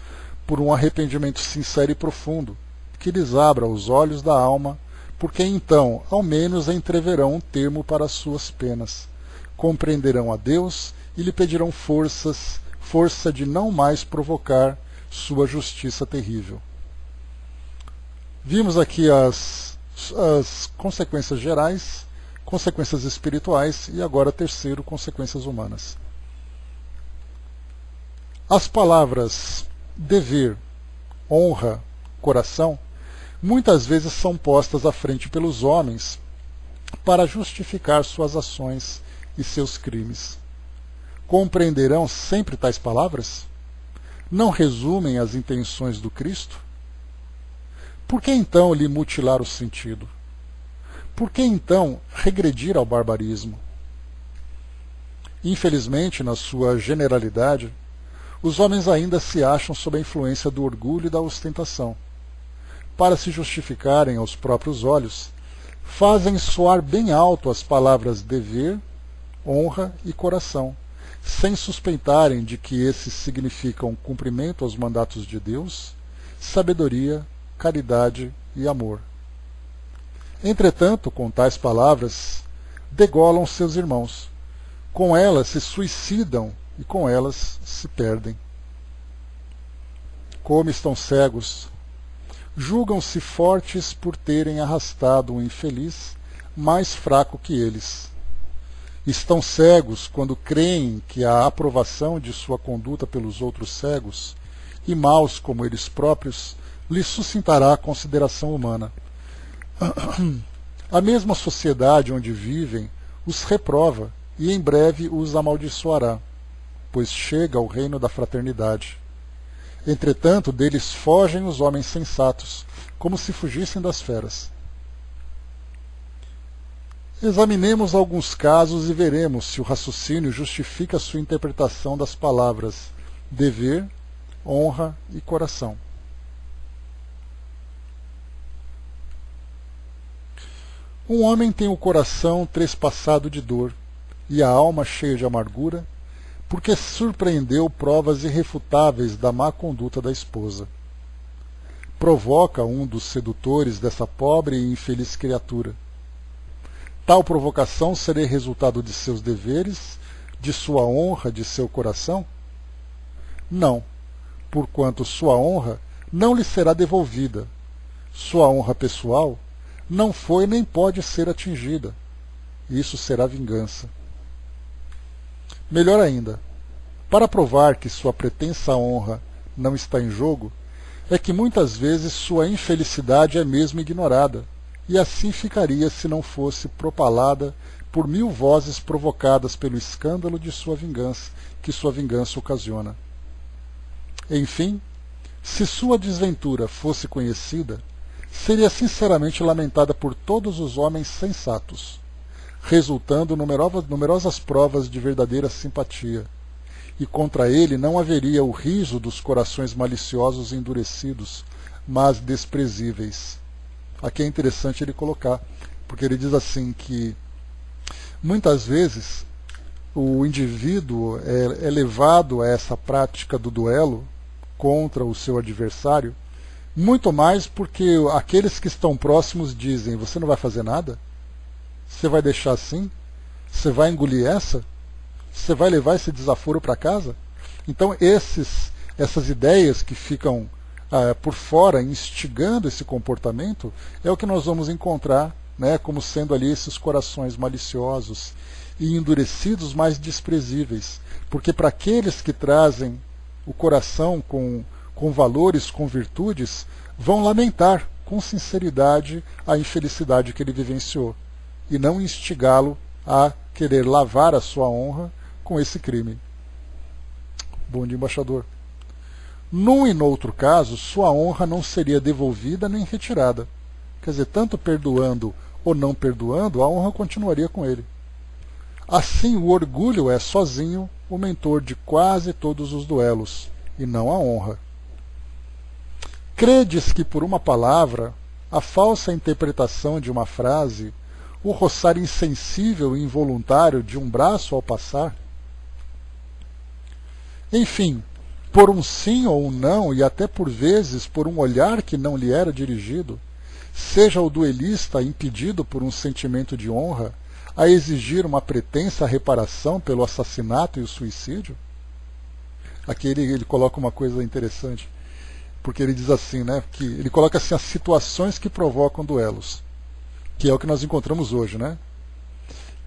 por um arrependimento sincero e profundo, que lhes abra os olhos da alma, porque então, ao menos, entreverão um termo para as suas penas, compreenderão a Deus e lhe pedirão força de não mais provocar sua justiça terrível. Vimos aqui as consequências gerais, consequências espirituais e agora, terceiro, consequências humanas. As palavras dever, honra, coração, muitas vezes são postas à frente pelos homens para justificar suas ações e seus crimes. Compreenderão sempre tais palavras? Não resumem as intenções do Cristo? Por que então lhe mutilar o sentido? Por que então regredir ao barbarismo? Infelizmente, na sua generalidade, os homens ainda se acham sob a influência do orgulho e da ostentação. Para se justificarem aos próprios olhos, fazem soar bem alto as palavras dever, honra e coração, sem suspeitarem de que esses significam cumprimento aos mandatos de Deus, sabedoria, caridade e amor. Entretanto, com tais palavras, degolam seus irmãos. Com elas se suicidam e com elas se perdem. Como estão cegos, julgam-se fortes por terem arrastado um infeliz mais fraco que eles. Estão cegos quando creem que a aprovação de sua conduta pelos outros cegos, e maus como eles próprios, lhes suscitará a consideração humana. A mesma sociedade onde vivem os reprova e em breve os amaldiçoará, pois chega o reino da fraternidade. Entretanto, deles fogem os homens sensatos, como se fugissem das feras. Examinemos alguns casos e veremos se o raciocínio justifica sua interpretação das palavras dever, honra e coração. Um homem tem o coração trespassado de dor e a alma cheia de amargura, porque surpreendeu provas irrefutáveis da má conduta da esposa. Provoca um dos sedutores dessa pobre e infeliz criatura. Tal provocação seria resultado de seus deveres, de sua honra, de seu coração? Não, porquanto sua honra não lhe será devolvida. Sua honra pessoal não foi nem pode ser atingida. Isso será vingança. Melhor ainda, para provar que sua pretensa honra não está em jogo, é que muitas vezes sua infelicidade é mesmo ignorada, e assim ficaria se não fosse propalada por 1000 vozes provocadas pelo escândalo de sua vingança, que sua vingança ocasiona. Enfim, se sua desventura fosse conhecida, seria sinceramente lamentada por todos os homens sensatos, resultando numerosas provas de verdadeira simpatia, e contra ele não haveria o riso dos corações maliciosos e endurecidos, mas desprezíveis. Aqui é interessante ele colocar, porque ele diz assim que muitas vezes o indivíduo é levado a essa prática do duelo contra o seu adversário, muito mais porque aqueles que estão próximos dizem: você não vai fazer nada? Você vai deixar assim? Você vai engolir essa? Você vai levar esse desaforo para casa? Então essas ideias que ficam por fora, instigando esse comportamento, é o que nós vamos encontrar, né, como sendo ali esses corações maliciosos e endurecidos, mais desprezíveis. Porque para aqueles que trazem o coração com valores, com virtudes, vão lamentar com sinceridade a infelicidade que ele vivenciou, e não instigá-lo a querer lavar a sua honra com esse crime. Bom dia, embaixador. Num e noutro caso, sua honra não seria devolvida nem retirada. Quer dizer, tanto perdoando ou não perdoando, a honra continuaria com ele. Assim, o orgulho é sozinho o mentor de quase todos os duelos, e não a honra. Credes que por uma palavra, a falsa interpretação de uma frase, o roçar insensível e involuntário de um braço ao passar? Enfim, por um sim ou um não, e até por vezes por um olhar que não lhe era dirigido, seja o duelista impedido por um sentimento de honra a exigir uma pretensa reparação pelo assassinato e o suicídio? Aqui ele coloca uma coisa interessante, porque ele diz assim, né, que ele coloca assim as situações que provocam duelos, que é o que nós encontramos hoje, né?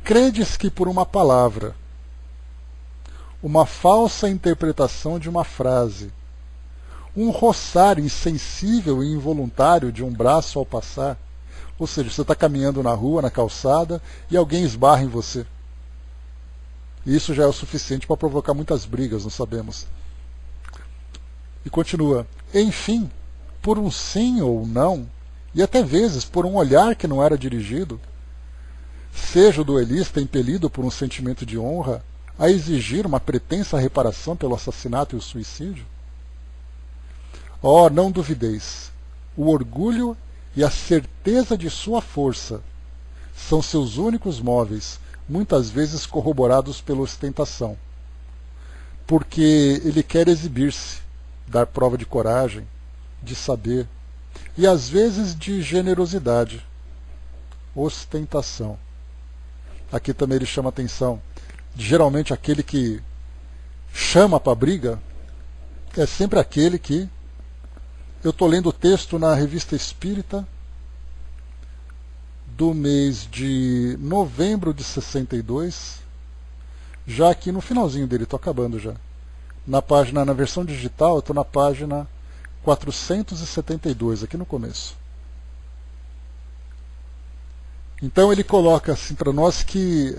Credes que por uma palavra, uma falsa interpretação de uma frase, um roçar insensível e involuntário de um braço ao passar, ou seja, você está caminhando na rua, na calçada, e alguém esbarra em você. Isso já é o suficiente para provocar muitas brigas, não sabemos. E continua, enfim, por um sim ou não, e até vezes por um olhar que não era dirigido, seja o duelista impelido por um sentimento de honra a exigir uma pretensa reparação pelo assassinato e o suicídio? Oh, não duvideis, o orgulho e a certeza de sua força são seus únicos móveis, muitas vezes corroborados pela ostentação, porque ele quer exibir-se, dar prova de coragem, de saber, e às vezes de generosidade. Ostentação. Aqui também ele chama atenção. Geralmente aquele que chama para a briga é sempre aquele que... Eu estou lendo o texto na Revista Espírita do mês de novembro de 62, já aqui no finalzinho dele, estou acabando já. Na versão digital, eu estou na página 472, aqui no começo. Então ele coloca assim para nós que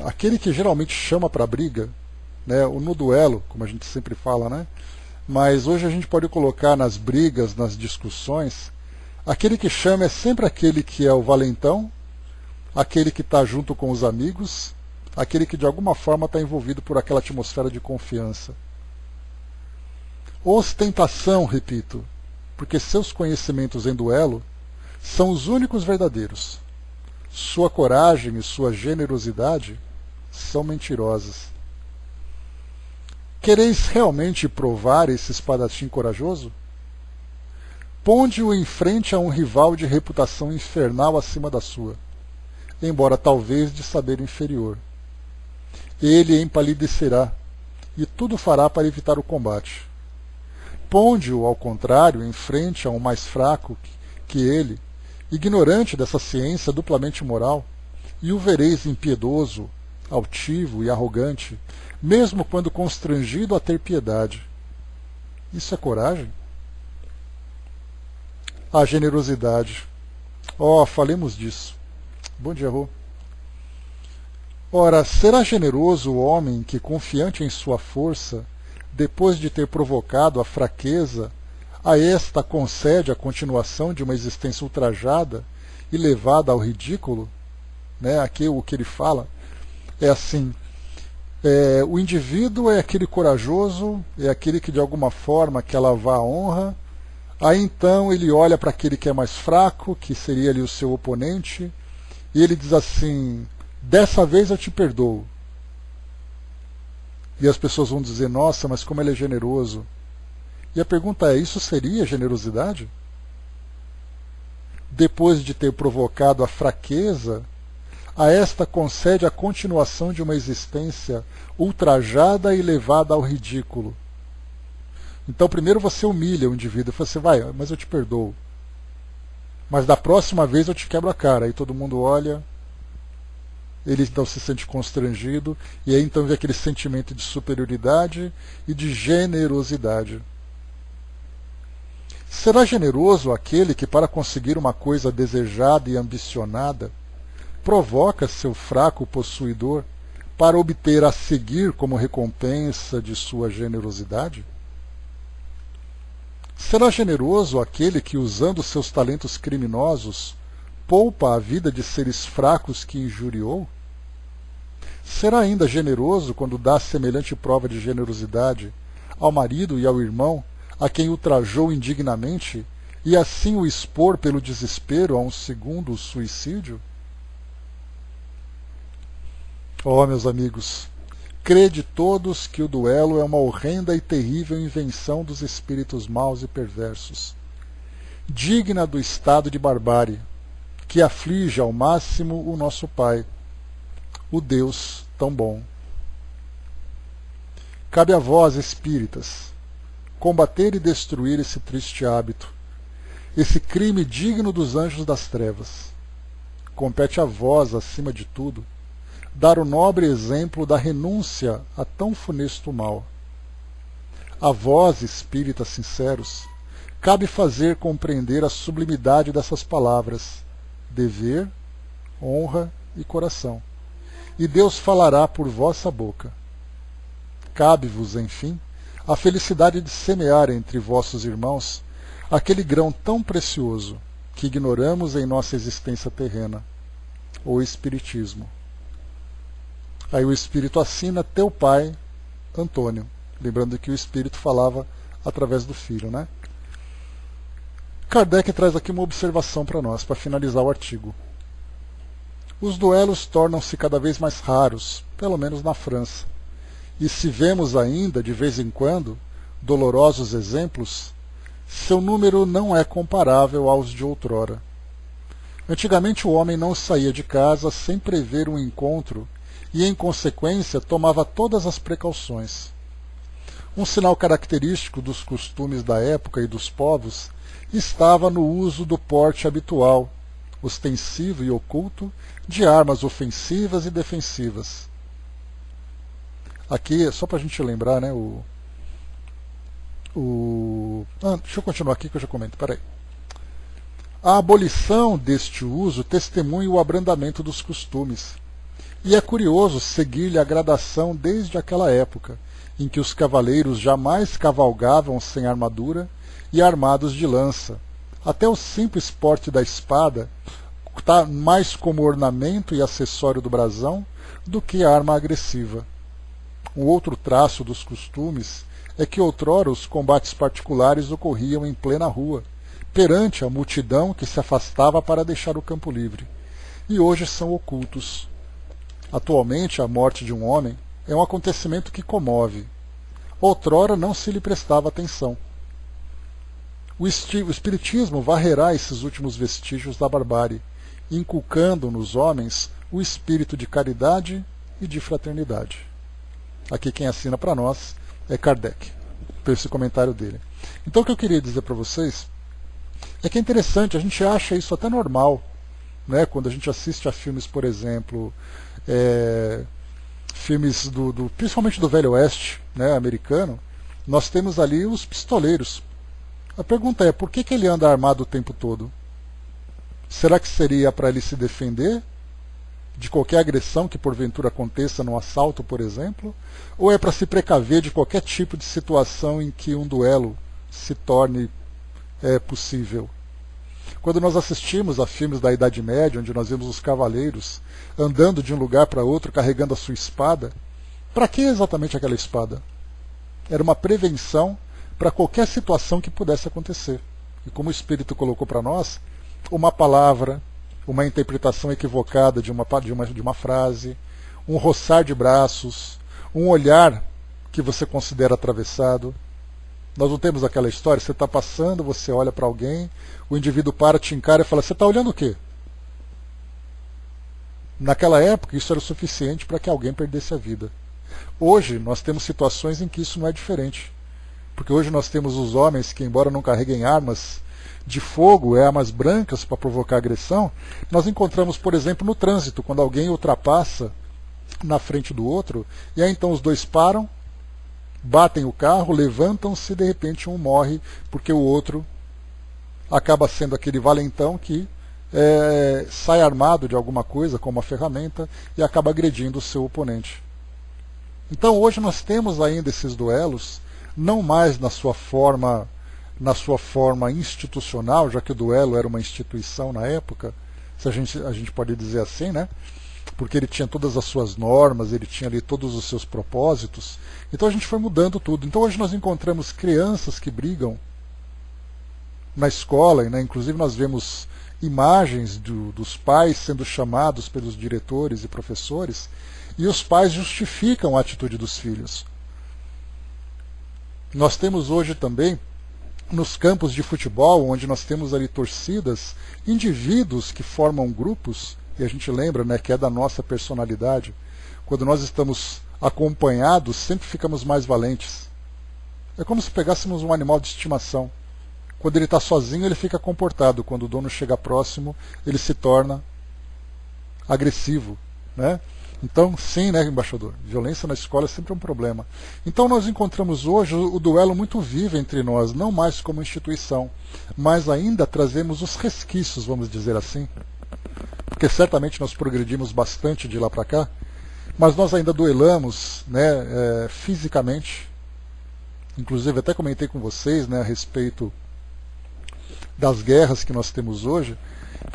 aquele que geralmente chama para a briga, né, no duelo, como a gente sempre fala, né, mas hoje a gente pode colocar nas brigas, nas discussões, aquele que chama é sempre aquele que é o valentão, aquele que está junto com os amigos, aquele que de alguma forma está envolvido por aquela atmosfera de confiança. Ostentação, repito, porque seus conhecimentos em duelo são os únicos verdadeiros. Sua coragem e sua generosidade são mentirosas. Quereis realmente provar esse espadachim corajoso? Ponde-o em frente a um rival de reputação infernal acima da sua, embora talvez de saber inferior. Ele empalidecerá, e tudo fará para evitar o combate. Ponde-o, ao contrário, em frente a um mais fraco que ele, ignorante dessa ciência duplamente moral, e o vereis impiedoso, altivo e arrogante, mesmo quando constrangido a ter piedade. Isso é coragem? A generosidade. Oh, falemos disso. Bom dia, Rô. Ora, será generoso o homem que, confiante em sua força, depois de ter provocado a fraqueza, a esta concede a continuação de uma existência ultrajada e levada ao ridículo? Né? Aqui o que ele fala é assim, o indivíduo é aquele corajoso, é aquele que de alguma forma quer lavar a honra, aí então ele olha para aquele que é mais fraco, que seria ali o seu oponente, e ele diz assim, dessa vez eu te perdoo. E as pessoas vão dizer, nossa, mas como ele é generoso. E a pergunta é, isso seria generosidade? Depois de ter provocado a fraqueza, a esta concede a continuação de uma existência ultrajada e levada ao ridículo. Então primeiro você humilha o indivíduo, você vai, mas eu te perdoo. Mas da próxima vez eu te quebro a cara. Aí todo mundo olha, ele então se sente constrangido, e aí então vem aquele sentimento de superioridade e de generosidade. Será generoso aquele que, para conseguir uma coisa desejada e ambicionada, provoca seu fraco possuidor para obter a seguir como recompensa de sua generosidade? Será generoso aquele que, usando seus talentos criminosos, poupa a vida de seres fracos que injuriou? Será ainda generoso quando dá semelhante prova de generosidade ao marido e ao irmão, a quem ultrajou indignamente, e assim o expor pelo desespero a um segundo suicídio? Oh, meus amigos, crede todos que o duelo é uma horrenda e terrível invenção dos espíritos maus e perversos, digna do estado de barbárie, que aflige ao máximo o nosso Pai, o Deus tão bom. Cabe a vós, espíritas, combater e destruir esse triste hábito, esse crime digno dos anjos das trevas. Compete a vós, acima de tudo, dar o nobre exemplo da renúncia a tão funesto mal. A vós, espíritas sinceros, cabe fazer compreender a sublimidade dessas palavras: dever, honra e coração. E Deus falará por vossa boca. Cabe-vos, enfim, a felicidade de semear entre vossos irmãos aquele grão tão precioso que ignoramos em nossa existência terrena, o Espiritismo. Aí o Espírito assina teu pai, Antônio. Lembrando que o Espírito falava através do Filho, né? Kardec traz aqui uma observação para nós, para finalizar o artigo. Os duelos tornam-se cada vez mais raros, pelo menos na França. E se vemos ainda, de vez em quando, dolorosos exemplos, seu número não é comparável aos de outrora. Antigamente o homem não saía de casa sem prever um encontro e, em consequência, tomava todas as precauções. Um sinal característico dos costumes da época e dos povos estava no uso do porte habitual, ostensivo e oculto, de armas ofensivas e defensivas. Aqui, só para a gente lembrar, né, deixa eu continuar aqui que eu já comento, peraí. A abolição deste uso testemunha o abrandamento dos costumes. E é curioso seguir-lhe a gradação desde aquela época, em que os cavaleiros jamais cavalgavam sem armadura e armados de lança. Até o simples porte da espada está mais como ornamento e acessório do brasão do que arma agressiva. Um outro traço dos costumes é que outrora os combates particulares ocorriam em plena rua, perante a multidão que se afastava para deixar o campo livre, e hoje são ocultos. Atualmente, a morte de um homem é um acontecimento que comove. Outrora não se lhe prestava atenção. O Espiritismo varrerá esses últimos vestígios da barbárie, inculcando nos homens o espírito de caridade e de fraternidade. Aqui quem assina para nós é Kardec, por esse comentário dele. Então o que eu queria dizer para vocês é que é interessante, a gente acha isso até normal, né? Quando a gente assiste a filmes, por exemplo, filmes principalmente do Velho Oeste, né, americano, nós temos ali os pistoleiros. A pergunta é, por que ele anda armado o tempo todo? Será que seria para ele se defender de qualquer agressão que porventura aconteça num assalto, por exemplo? Ou é para se precaver de qualquer tipo de situação em que um duelo se torne possível? Quando nós assistimos a filmes da Idade Média, onde nós vemos os cavaleiros andando de um lugar para outro carregando a sua espada, para que exatamente aquela espada? Era uma prevenção para qualquer situação que pudesse acontecer. E como o Espírito colocou para nós, uma palavra, uma interpretação equivocada de uma frase, um roçar de braços, um olhar que você considera atravessado. Nós não temos aquela história, você está passando, você olha para alguém, o indivíduo para, te encara e fala, você está olhando o quê? Naquela época isso era o suficiente para que alguém perdesse a vida. Hoje nós temos situações em que isso não é diferente. Porque hoje nós temos os homens que, embora não carreguem armas de fogo, armas brancas para provocar agressão, nós encontramos, por exemplo, no trânsito, quando alguém ultrapassa na frente do outro, e aí então os dois param, batem o carro, levantam-se e de repente um morre, porque o outro acaba sendo aquele valentão que sai armado de alguma coisa, como uma ferramenta, e acaba agredindo o seu oponente. Então hoje nós temos ainda esses duelos, não mais na sua forma institucional, já que o duelo era uma instituição na época, se a gente pode dizer assim, né? porque ele tinha todas as suas normas, ele tinha ali todos os seus propósitos. Então a gente foi mudando tudo. Então hoje nós encontramos crianças que brigam na escola, né? Inclusive nós vemos imagens dos pais sendo chamados pelos diretores e professores, e os pais justificam a atitude dos filhos. Nós temos hoje também, nos campos de futebol, onde nós temos ali torcidas, indivíduos que formam grupos, e a gente lembra, né, que é da nossa personalidade. Quando nós estamos acompanhados, sempre ficamos mais valentes. É como se pegássemos um animal de estimação. Quando ele está sozinho, ele fica comportado. Quando o dono chega próximo, ele se torna agressivo, né? Então, sim, né, embaixador? Violência na escola é sempre um problema. Então, nós encontramos hoje o duelo muito vivo entre nós, não mais como instituição, mas ainda trazemos os resquícios, vamos dizer assim, porque certamente nós progredimos bastante de lá para cá, mas nós ainda duelamos, né, fisicamente. Inclusive, até comentei com vocês, né, a respeito das guerras que nós temos hoje,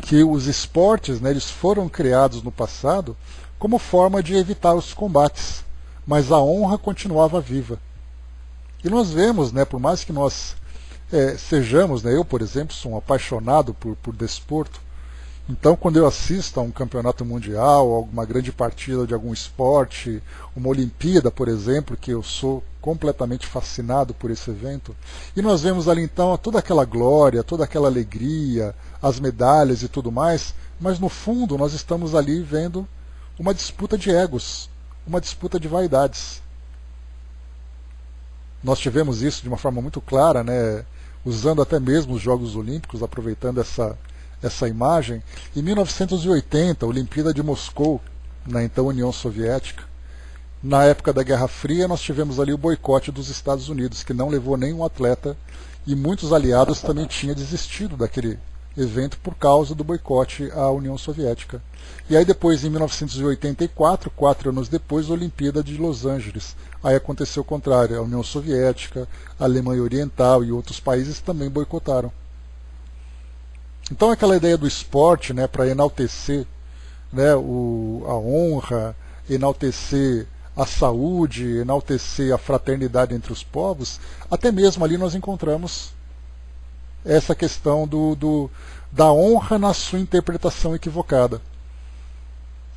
que os esportes, né, eles foram criados no passado como forma de evitar os combates, mas a honra continuava viva. E nós vemos, né, por mais que nós sejamos, né, eu, por exemplo, sou um apaixonado por desporto, então quando eu assisto a um campeonato mundial, alguma grande partida de algum esporte, uma Olimpíada, por exemplo, que eu sou completamente fascinado por esse evento, e nós vemos ali então toda aquela glória, toda aquela alegria, as medalhas e tudo mais, mas no fundo nós estamos ali vendo uma disputa de egos, uma disputa de vaidades. Nós tivemos isso de uma forma muito clara, né, usando até mesmo os Jogos Olímpicos, aproveitando essa imagem. Em 1980, a Olimpíada de Moscou, na então União Soviética, na época da Guerra Fria, nós tivemos ali o boicote dos Estados Unidos, que não levou nenhum atleta, e muitos aliados também tinham desistido daquele evento por causa do boicote à União Soviética. E aí depois, em 1984, 4 anos depois, a Olimpíada de Los Angeles. Aí aconteceu o contrário, a União Soviética, a Alemanha Oriental e outros países também boicotaram. Então aquela ideia do esporte, né, para enaltecer, né, a honra, enaltecer a saúde, enaltecer a fraternidade entre os povos, até mesmo ali nós encontramos essa questão da honra na sua interpretação equivocada.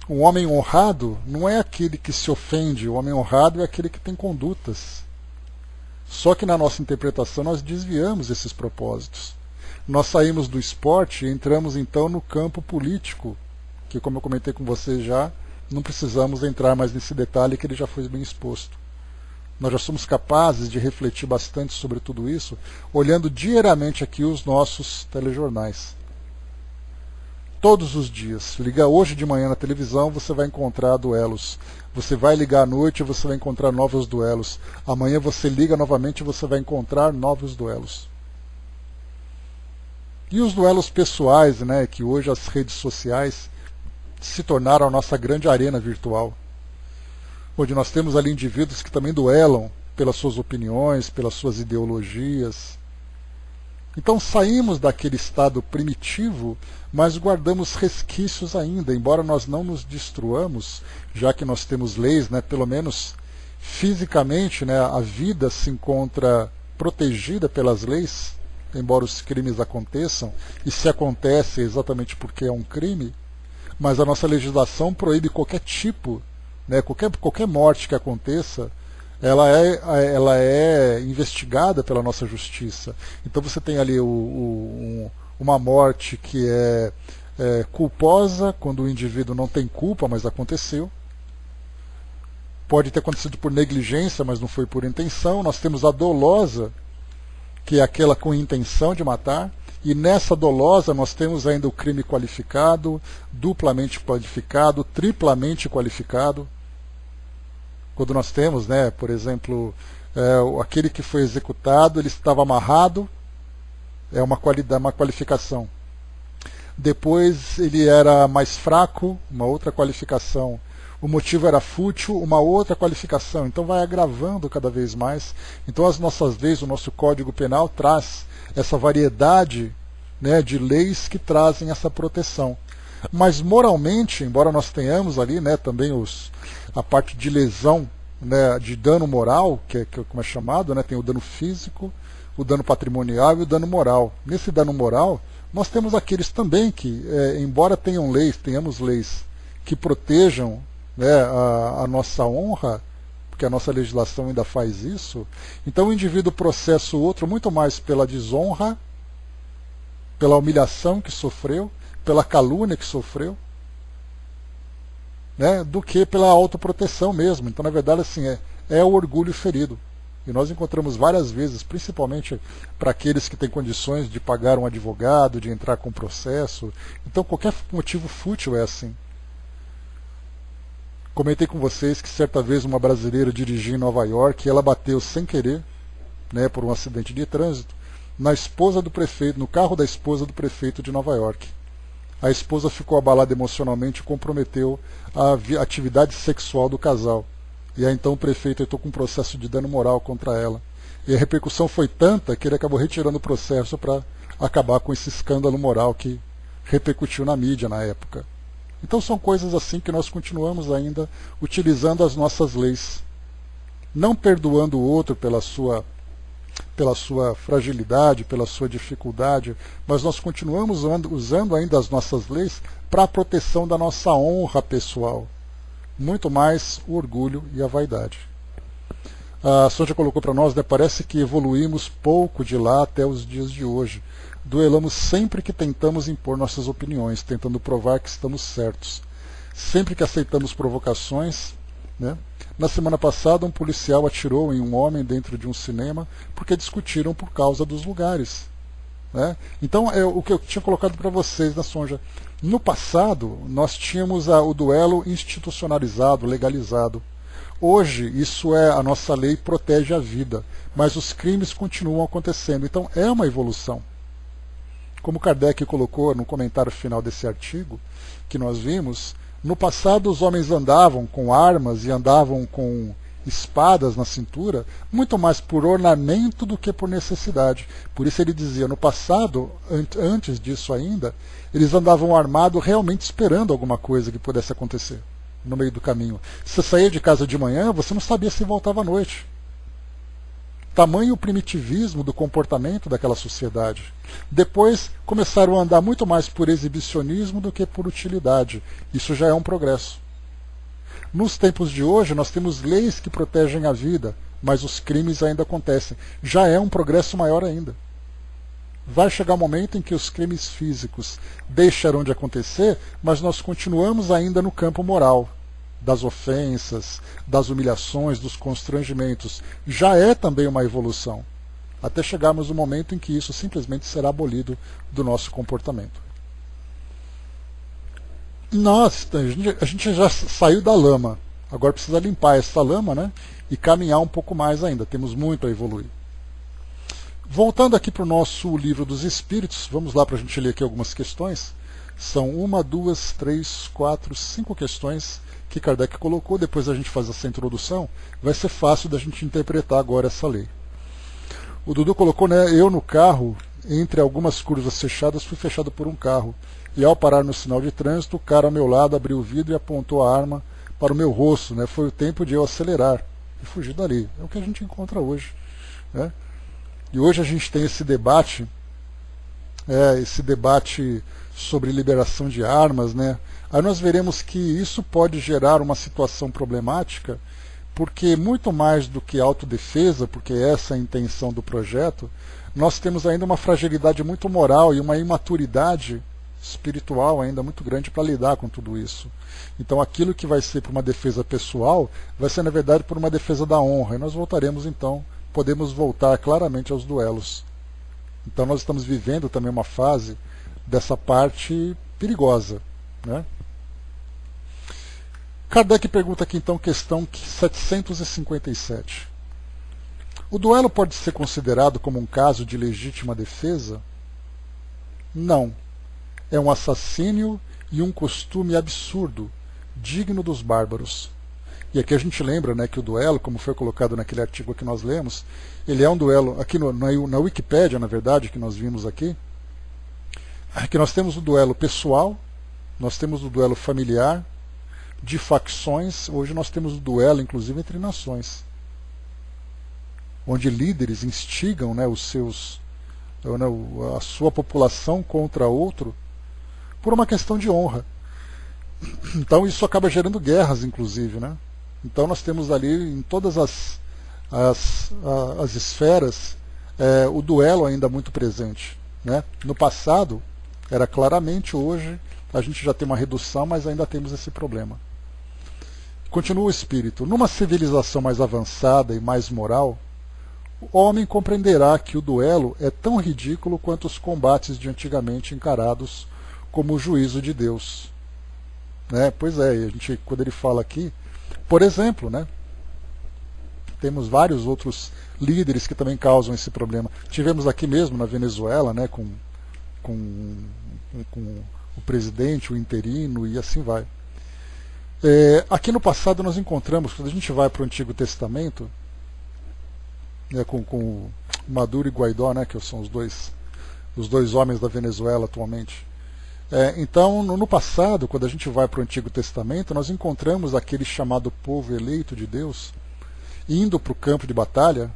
Um homem honrado não é aquele que se ofende, o homem honrado é aquele que tem condutas. Só que na nossa interpretação nós desviamos esses propósitos. Nós saímos do esporte e entramos então no campo político, que, como eu comentei com vocês já, não precisamos entrar mais nesse detalhe que ele já foi bem exposto. Nós já somos capazes de refletir bastante sobre tudo isso, olhando diariamente aqui os nossos telejornais. Todos os dias. Ligar hoje de manhã na televisão, você vai encontrar duelos. Você vai ligar à noite e você vai encontrar novos duelos. Amanhã você liga novamente e você vai encontrar novos duelos. E os duelos pessoais, né, que hoje as redes sociais se tornaram a nossa grande arena virtual, onde nós temos ali indivíduos que também duelam pelas suas opiniões, pelas suas ideologias. Então saímos daquele estado primitivo, mas guardamos resquícios ainda, embora nós não nos destruamos, já que nós temos leis, né, pelo menos fisicamente, né, a vida se encontra protegida pelas leis, embora os crimes aconteçam, e se acontece é exatamente porque é um crime, mas a nossa legislação proíbe qualquer tipo, né, qualquer morte que aconteça, ela é investigada pela nossa justiça. Então você tem ali uma morte que é culposa, quando o indivíduo não tem culpa, mas aconteceu. Pode ter acontecido por negligência, mas não foi por intenção. Nós temos a dolosa, que é aquela com intenção de matar. E nessa dolosa nós temos ainda o crime qualificado, duplamente qualificado, triplamente qualificado. Quando nós temos, né, por exemplo, aquele que foi executado, ele estava amarrado, é uma qualificação. Depois ele era mais fraco, uma outra qualificação. O motivo era fútil, uma outra qualificação. Então vai agravando cada vez mais. Então as nossas leis, o nosso Código Penal traz essa variedade, né, de leis que trazem essa proteção. Mas moralmente, embora nós tenhamos ali, né, também a parte de lesão, né, de dano moral, como é chamado, né, tem o dano físico, o dano patrimonial e o dano moral. Nesse dano moral, nós temos aqueles também que, embora tenhamos leis que protejam, né, a nossa honra, porque a nossa legislação ainda faz isso, então o indivíduo processa o outro muito mais pela desonra, pela humilhação que sofreu, pela calúnia que sofreu, né, do que pela autoproteção mesmo. Então, na verdade, assim, é o orgulho ferido. E nós encontramos várias vezes, principalmente para aqueles que têm condições de pagar um advogado, de entrar com processo. Então, qualquer motivo fútil é assim. Comentei com vocês que certa vez uma brasileira dirigia em Nova York e ela bateu sem querer, né, por um acidente de trânsito, na esposa do prefeito, no carro da esposa do prefeito de Nova York. A esposa ficou abalada emocionalmente e comprometeu a atividade sexual do casal. E aí então o prefeito entrou com um processo de dano moral contra ela. E a repercussão foi tanta que ele acabou retirando o processo para acabar com esse escândalo moral que repercutiu na mídia na época. Então são coisas assim que nós continuamos ainda utilizando as nossas leis. Não perdoando o outro pela sua fragilidade, pela sua dificuldade, mas nós continuamos usando ainda as nossas leis para a proteção da nossa honra pessoal. Muito mais o orgulho e a vaidade. A Sônia colocou para nós, né, parece que evoluímos pouco de lá até os dias de hoje. Duelamos sempre que tentamos impor nossas opiniões, tentando provar que estamos certos. Sempre que aceitamos provocações, né? Na semana passada, um policial atirou em um homem dentro de um cinema porque discutiram por causa dos lugares. Né? Então, o que eu tinha colocado para vocês, na Sonja, no passado, nós tínhamos o duelo institucionalizado, legalizado. Hoje, a nossa lei protege a vida, mas os crimes continuam acontecendo. Então, é uma evolução. Como Kardec colocou no comentário final desse artigo que nós vimos, no passado os homens andavam com armas e andavam com espadas na cintura, muito mais por ornamento do que por necessidade. Por isso ele dizia, no passado, antes disso ainda, eles andavam armados realmente esperando alguma coisa que pudesse acontecer no meio do caminho. Se você saía de casa de manhã, você não sabia se voltava à noite. Tamanho o primitivismo do comportamento daquela sociedade. Depois começaram a andar muito mais por exibicionismo do que por utilidade. Isso já é um progresso. Nos tempos de hoje, nós temos leis que protegem a vida, mas os crimes ainda acontecem. Já é um progresso maior ainda. Vai chegar um momento em que os crimes físicos deixarão de acontecer, mas nós continuamos ainda no campo moral, das ofensas, das humilhações, dos constrangimentos. Já é também uma evolução, até chegarmos no momento em que isso simplesmente será abolido do nosso comportamento. A gente já saiu da lama, agora precisa limpar essa lama, né, e caminhar um pouco mais ainda, temos muito a evoluir. Voltando aqui para o nosso livro dos Espíritos, vamos lá para a gente ler aqui algumas questões. São 1, 2, 3, 4, 5 questões que Kardec colocou, depois a gente faz essa introdução, vai ser fácil da gente interpretar agora essa lei. O Dudu colocou, né, eu no carro, entre algumas curvas fechadas, fui fechado por um carro. E ao parar no sinal de trânsito, o cara ao meu lado abriu o vidro e apontou a arma para o meu rosto. Né? Foi o tempo de eu acelerar e fugir dali. É o que a gente encontra hoje. Né? E hoje a gente tem esse debate sobre liberação de armas. Né? Aí nós veremos que isso pode gerar uma situação problemática, porque muito mais do que autodefesa, porque essa é a intenção do projeto, nós temos ainda uma fragilidade muito moral e uma imaturidade espiritual ainda muito grande para lidar com tudo isso. Então aquilo que vai ser por uma defesa pessoal, vai ser na verdade por uma defesa da honra. E nós voltaremos então, podemos voltar claramente aos duelos. Então nós estamos vivendo também uma fase dessa parte perigosa. Né? Kardec pergunta aqui então questão 757. O duelo pode ser considerado como um caso de legítima defesa? Não. É um assassínio e um costume absurdo, digno dos bárbaros. E aqui a gente lembra, né, que o duelo, como foi colocado naquele artigo que nós lemos, ele é um duelo, aqui na Wikipédia, na verdade, que nós vimos aqui, que nós temos o duelo pessoal, Nós temos o duelo familiar, de facções, hoje nós temos o duelo, inclusive, entre nações, onde líderes instigam, né, a sua população contra outro por uma questão de honra. Então isso acaba gerando guerras, inclusive, né? Então nós temos ali em todas as esferas o duelo ainda muito presente, né? No passado era claramente, hoje a gente já tem uma redução, mas ainda temos esse problema. Continua o espírito. Numa civilização mais avançada e mais moral, o homem compreenderá que o duelo é tão ridículo quanto os combates de antigamente encarados como o juízo de Deus. Né? Pois é, a gente, quando ele fala aqui, por exemplo, né, temos vários outros líderes que também causam esse problema. Tivemos aqui mesmo na Venezuela, né, com o presidente, o interino e assim vai. Aqui no passado nós encontramos, quando a gente vai para o Antigo Testamento, né, com Maduro e Guaidó, né, que são os dois homens da Venezuela atualmente. Então, no passado, quando a gente vai para o Antigo Testamento, nós encontramos aquele chamado povo eleito de Deus indo para o campo de batalha,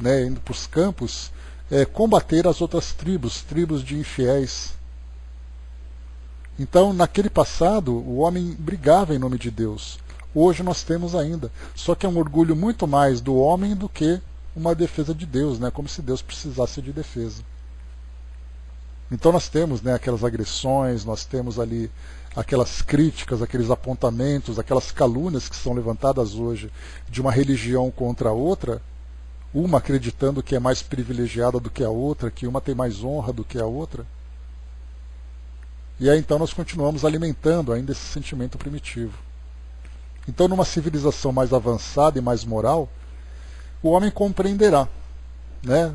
né, indo para os campos, combater as outras tribos de infiéis. Então, naquele passado, o homem brigava em nome de Deus. Hoje nós temos ainda. Só que é um orgulho muito mais do homem do que uma defesa de Deus, né? Como se Deus precisasse de defesa. Então nós temos, né, aquelas agressões, nós temos ali aquelas críticas, aqueles apontamentos, aquelas calúnias que são levantadas hoje de uma religião contra a outra, uma acreditando que é mais privilegiada do que a outra, que uma tem mais honra do que a outra. E aí então nós continuamos alimentando ainda esse sentimento primitivo. Então, numa civilização mais avançada e mais moral, o homem compreenderá, né,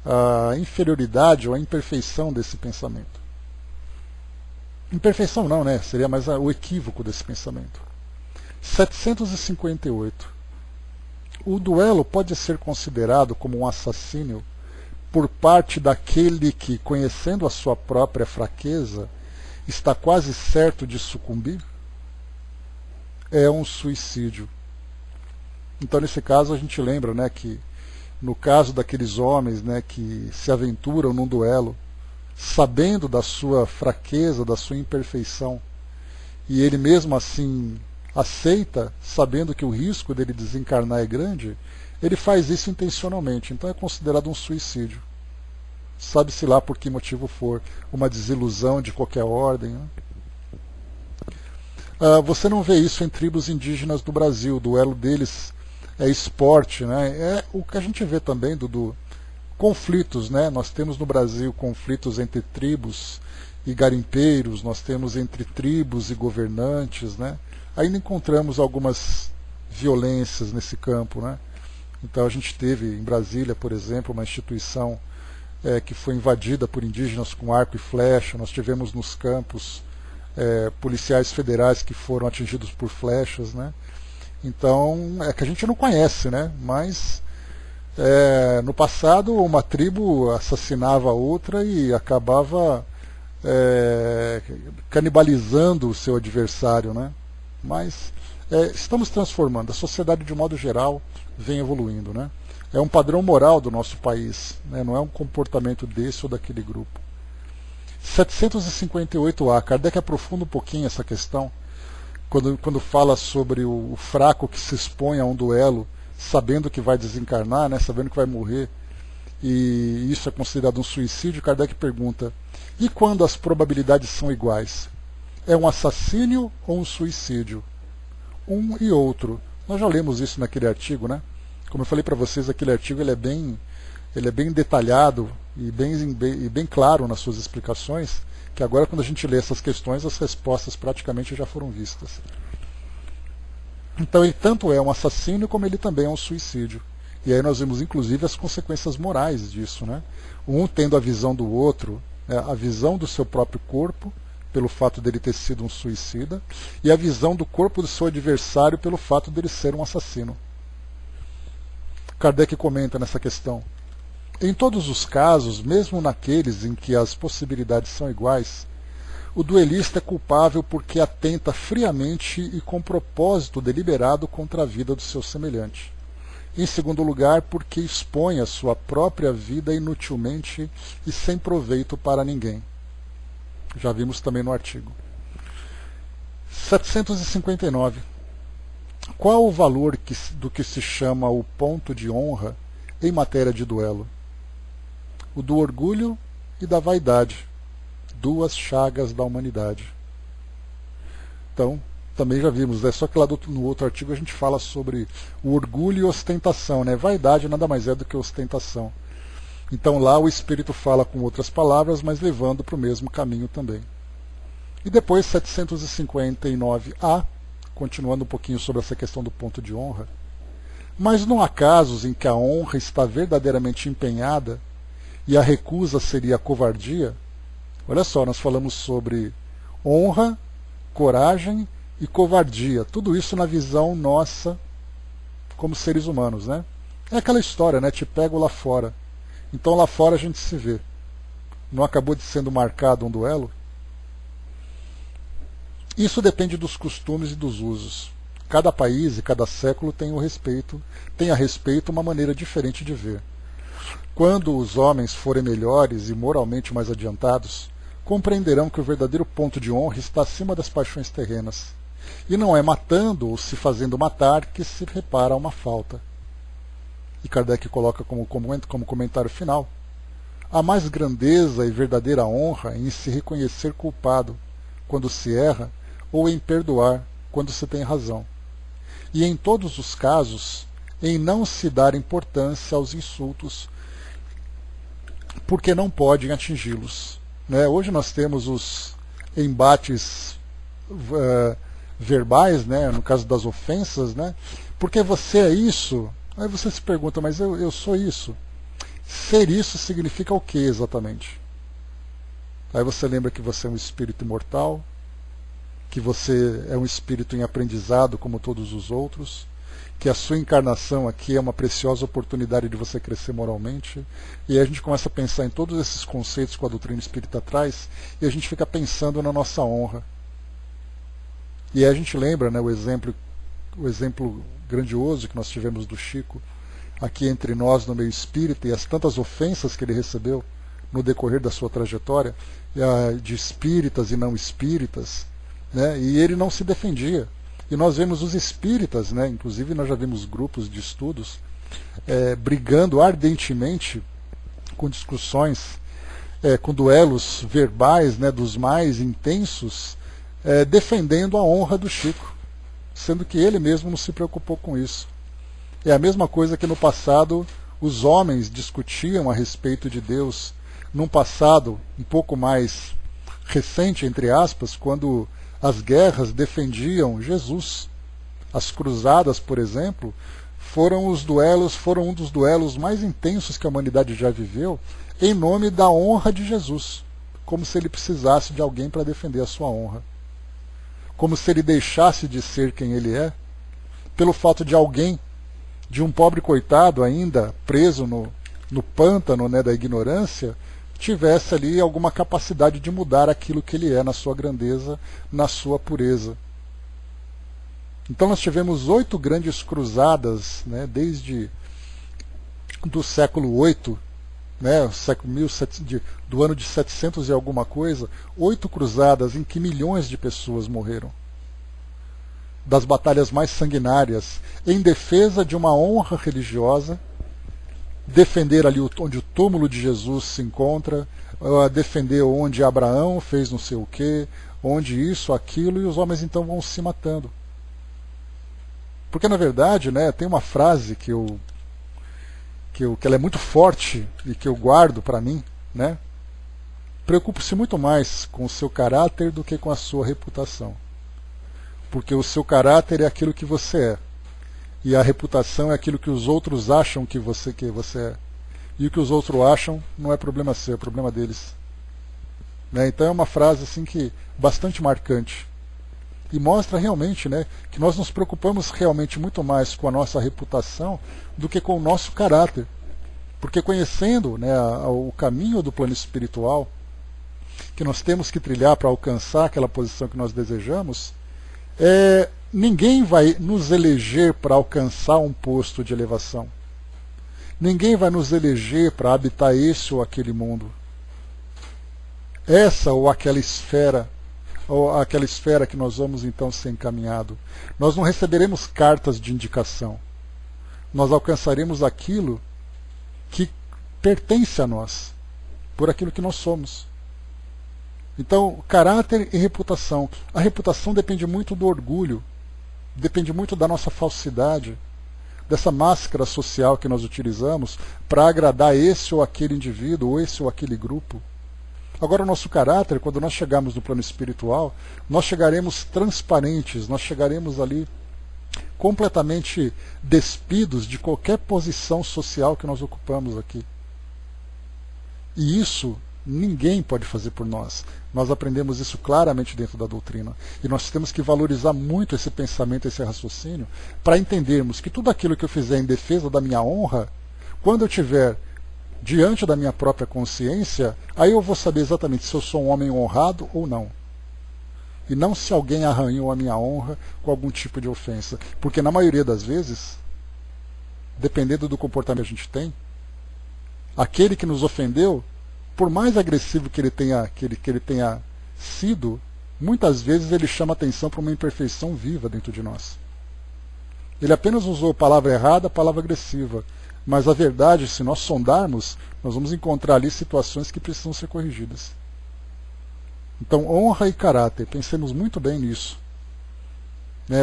a inferioridade ou a imperfeição desse pensamento. Imperfeição não, né? Seria mais o equívoco desse pensamento. 758. O duelo pode ser considerado como um assassínio por parte daquele que, conhecendo a sua própria fraqueza, está quase certo de sucumbir? É um suicídio. Então, nesse caso, a gente lembra, né, que no caso daqueles homens, né, que se aventuram num duelo, sabendo da sua fraqueza, da sua imperfeição, e ele mesmo assim aceita, sabendo que o risco dele desencarnar é grande, ele faz isso intencionalmente. Então é considerado um suicídio. Sabe-se lá por que motivo for, uma desilusão de qualquer ordem, né? Você não vê isso em tribos indígenas do Brasil. O duelo deles é esporte, né? É o que a gente vê também do conflitos, né? Nós temos no Brasil conflitos entre tribos e garimpeiros, nós temos entre tribos e governantes, né? Ainda encontramos algumas violências nesse campo, né? Então a gente teve em Brasília, por exemplo, uma instituição que foi invadida por indígenas com arco e flecha. Nós tivemos nos campos policiais federais que foram atingidos por flechas, né? Então é que a gente não conhece, né? Mas no passado uma tribo assassinava a outra e acabava canibalizando o seu adversário, né? Mas estamos transformando. A sociedade, de modo geral, vem evoluindo, né? É um padrão moral do nosso país, né? Não é um comportamento desse ou daquele grupo. 758A, Kardec aprofunda um pouquinho essa questão, quando fala sobre o fraco que se expõe a um duelo, sabendo que vai desencarnar, né? Sabendo que vai morrer, e isso é considerado um suicídio. Kardec pergunta: e quando as probabilidades são iguais? É um assassínio ou um suicídio? Um e outro. Nós já lemos isso naquele artigo, né? Como eu falei para vocês, aquele artigo ele é bem detalhado e bem claro nas suas explicações, que agora, quando a gente lê essas questões, as respostas praticamente já foram vistas. Então ele tanto é um assassínio como ele também é um suicídio. E aí nós vemos inclusive as consequências morais disso, né? Um tendo a visão do outro, a visão do seu próprio corpo, pelo fato dele ter sido um suicida, e a visão do corpo do seu adversário pelo fato dele ser um assassino. Kardec comenta nessa questão: em todos os casos, mesmo naqueles em que as possibilidades são iguais, O duelista é culpável porque atenta friamente e com propósito deliberado contra a vida do seu semelhante. Em segundo lugar, porque expõe a sua própria vida inutilmente e sem proveito para ninguém. Já vimos também no artigo. 759. Qual o valor do que se chama o ponto de honra em matéria de duelo? O do orgulho e da vaidade, duas chagas da humanidade. Então, também já vimos, só que lá no outro artigo a gente fala sobre o orgulho e ostentação, né? Vaidade nada mais é do que ostentação. Então lá o Espírito fala com outras palavras, mas levando para o mesmo caminho também. E depois 759a, continuando um pouquinho sobre essa questão do ponto de honra. Mas não há casos em que a honra está verdadeiramente empenhada e a recusa seria covardia? Olha só, nós falamos sobre honra, coragem e covardia. Tudo isso na visão nossa como seres humanos, né? É aquela história, né? Te pego lá fora. Então lá fora a gente se vê. Não acabou de sendo marcado um duelo? Isso depende dos costumes e dos usos. Cada país e cada século tem a respeito uma maneira diferente de ver. Quando os homens forem melhores e moralmente mais adiantados, compreenderão que o verdadeiro ponto de honra está acima das paixões terrenas. E não é matando ou se fazendo matar que se repara uma falta. E Kardec coloca como comentário final: há mais grandeza e verdadeira honra em se reconhecer culpado quando se erra ou em perdoar quando se tem razão. E em todos os casos, em não se dar importância aos insultos, porque não podem atingi-los. Né? Hoje nós temos os embates verbais, né? No caso das ofensas, né? Porque você é isso. Aí você se pergunta, mas eu sou isso. Ser isso significa o que exatamente? Aí você lembra que você é um espírito imortal, que você é um espírito em aprendizado como todos os outros, que a sua encarnação aqui é uma preciosa oportunidade de você crescer moralmente. E aí a gente começa a pensar em todos esses conceitos que a doutrina espírita traz, e a gente fica pensando na nossa honra. E aí a gente lembra, né, o exemplo grandioso que nós tivemos do Chico, aqui entre nós no meio espírita, e as tantas ofensas que ele recebeu no decorrer da sua trajetória, de espíritas e não espíritas, né, e ele não se defendia. E nós vemos os espíritas, né, inclusive nós já vimos grupos de estudos, brigando ardentemente com discussões, com duelos verbais, né, dos mais intensos, defendendo a honra do Chico, sendo que ele mesmo não se preocupou com isso. É a mesma coisa que no passado os homens discutiam a respeito de Deus, num passado um pouco mais recente, entre aspas, quando as guerras defendiam Jesus. As cruzadas, por exemplo, foram um dos duelos mais intensos que a humanidade já viveu, em nome da honra de Jesus, como se ele precisasse de alguém para defender a sua honra. Como se ele deixasse de ser quem ele é, pelo fato de alguém, de um pobre coitado ainda preso no pântano, né, da ignorância, tivesse ali alguma capacidade de mudar aquilo que ele é na sua grandeza, na sua pureza. Então nós tivemos 8 grandes cruzadas, né, desde do século VIII, né, do ano de 700 e alguma coisa, 8 cruzadas em que milhões de pessoas morreram. Das batalhas mais sanguinárias, em defesa de uma honra religiosa, defender ali onde o túmulo de Jesus se encontra, defender onde Abraão fez não sei o quê, onde isso, aquilo, e os homens então vão se matando. Porque na verdade, né, tem uma frase que ela é muito forte e que eu guardo para mim, né? Preocupe-se muito mais com o seu caráter do que com a sua reputação. Porque o seu caráter é aquilo que você é. E a reputação é aquilo que os outros acham que você é. E o que os outros acham não é problema seu, é problema deles. Né? Então é uma frase assim que bastante marcante. E mostra realmente, né, que nós nos preocupamos realmente muito mais com a nossa reputação do que com o nosso caráter. Porque conhecendo, né, o caminho do plano espiritual, que nós temos que trilhar para alcançar aquela posição que nós desejamos, ninguém vai nos eleger para alcançar um posto de elevação. Ninguém vai nos eleger para habitar esse ou aquele mundo. Essa ou aquela esfera que nós vamos então ser encaminhado. Nós não receberemos cartas de indicação. Nós alcançaremos aquilo que pertence a nós, por aquilo que nós somos. Então, caráter e reputação. A reputação depende muito do orgulho, depende muito da nossa falsidade, dessa máscara social que nós utilizamos para agradar esse ou aquele indivíduo, ou esse ou aquele grupo. Agora, o nosso caráter, quando nós chegarmos no plano espiritual, nós chegaremos transparentes, nós chegaremos ali completamente despidos de qualquer posição social que nós ocupamos aqui. E isso ninguém pode fazer por nós. Nós aprendemos isso claramente dentro da doutrina. E nós temos que valorizar muito esse pensamento, esse raciocínio, para entendermos que tudo aquilo que eu fizer em defesa da minha honra, quando eu estiver diante da minha própria consciência, aí eu vou saber exatamente se eu sou um homem honrado ou não. E não se alguém arranhou a minha honra com algum tipo de ofensa. Porque na maioria das vezes, dependendo do comportamento que a gente tem, aquele que nos ofendeu, por mais agressivo que ele tenha sido, muitas vezes ele chama atenção para uma imperfeição viva dentro de nós. Ele apenas usou a palavra errada, a palavra agressiva. Mas a verdade, se nós sondarmos, nós vamos encontrar ali situações que precisam ser corrigidas. Então, honra e caráter, pensemos muito bem nisso.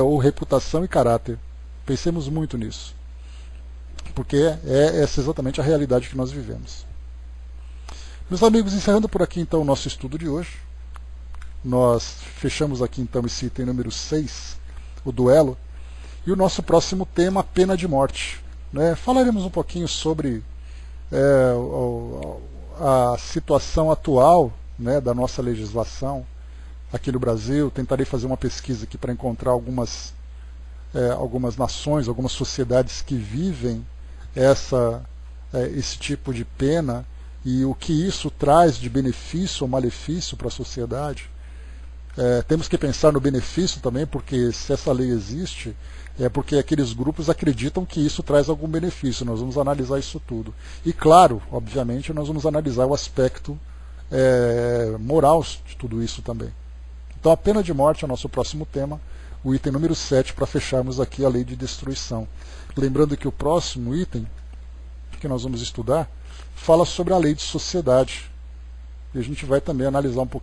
Ou reputação e caráter, pensemos muito nisso. Porque essa exatamente a realidade que nós vivemos. Meus amigos, encerrando por aqui então o nosso estudo de hoje. Nós fechamos aqui então esse item número 6, o duelo. E o nosso próximo tema, a pena de morte. Falaremos um pouquinho sobre a situação atual da nossa legislação aqui no Brasil. Tentarei fazer uma pesquisa aqui para encontrar algumas nações, algumas sociedades que vivem esse tipo de pena e o que isso traz de benefício ou malefício para a sociedade. Temos que pensar no benefício também, porque se essa lei existe, é porque aqueles grupos acreditam que isso traz algum benefício. Nós vamos analisar isso tudo. E claro, obviamente, nós vamos analisar o aspecto moral de tudo isso também. Então a pena de morte é o nosso próximo tema, o item número 7, para fecharmos aqui a lei de destruição. Lembrando que o próximo item que nós vamos estudar fala sobre a lei de sociedade. E a gente vai também analisar um pouquinho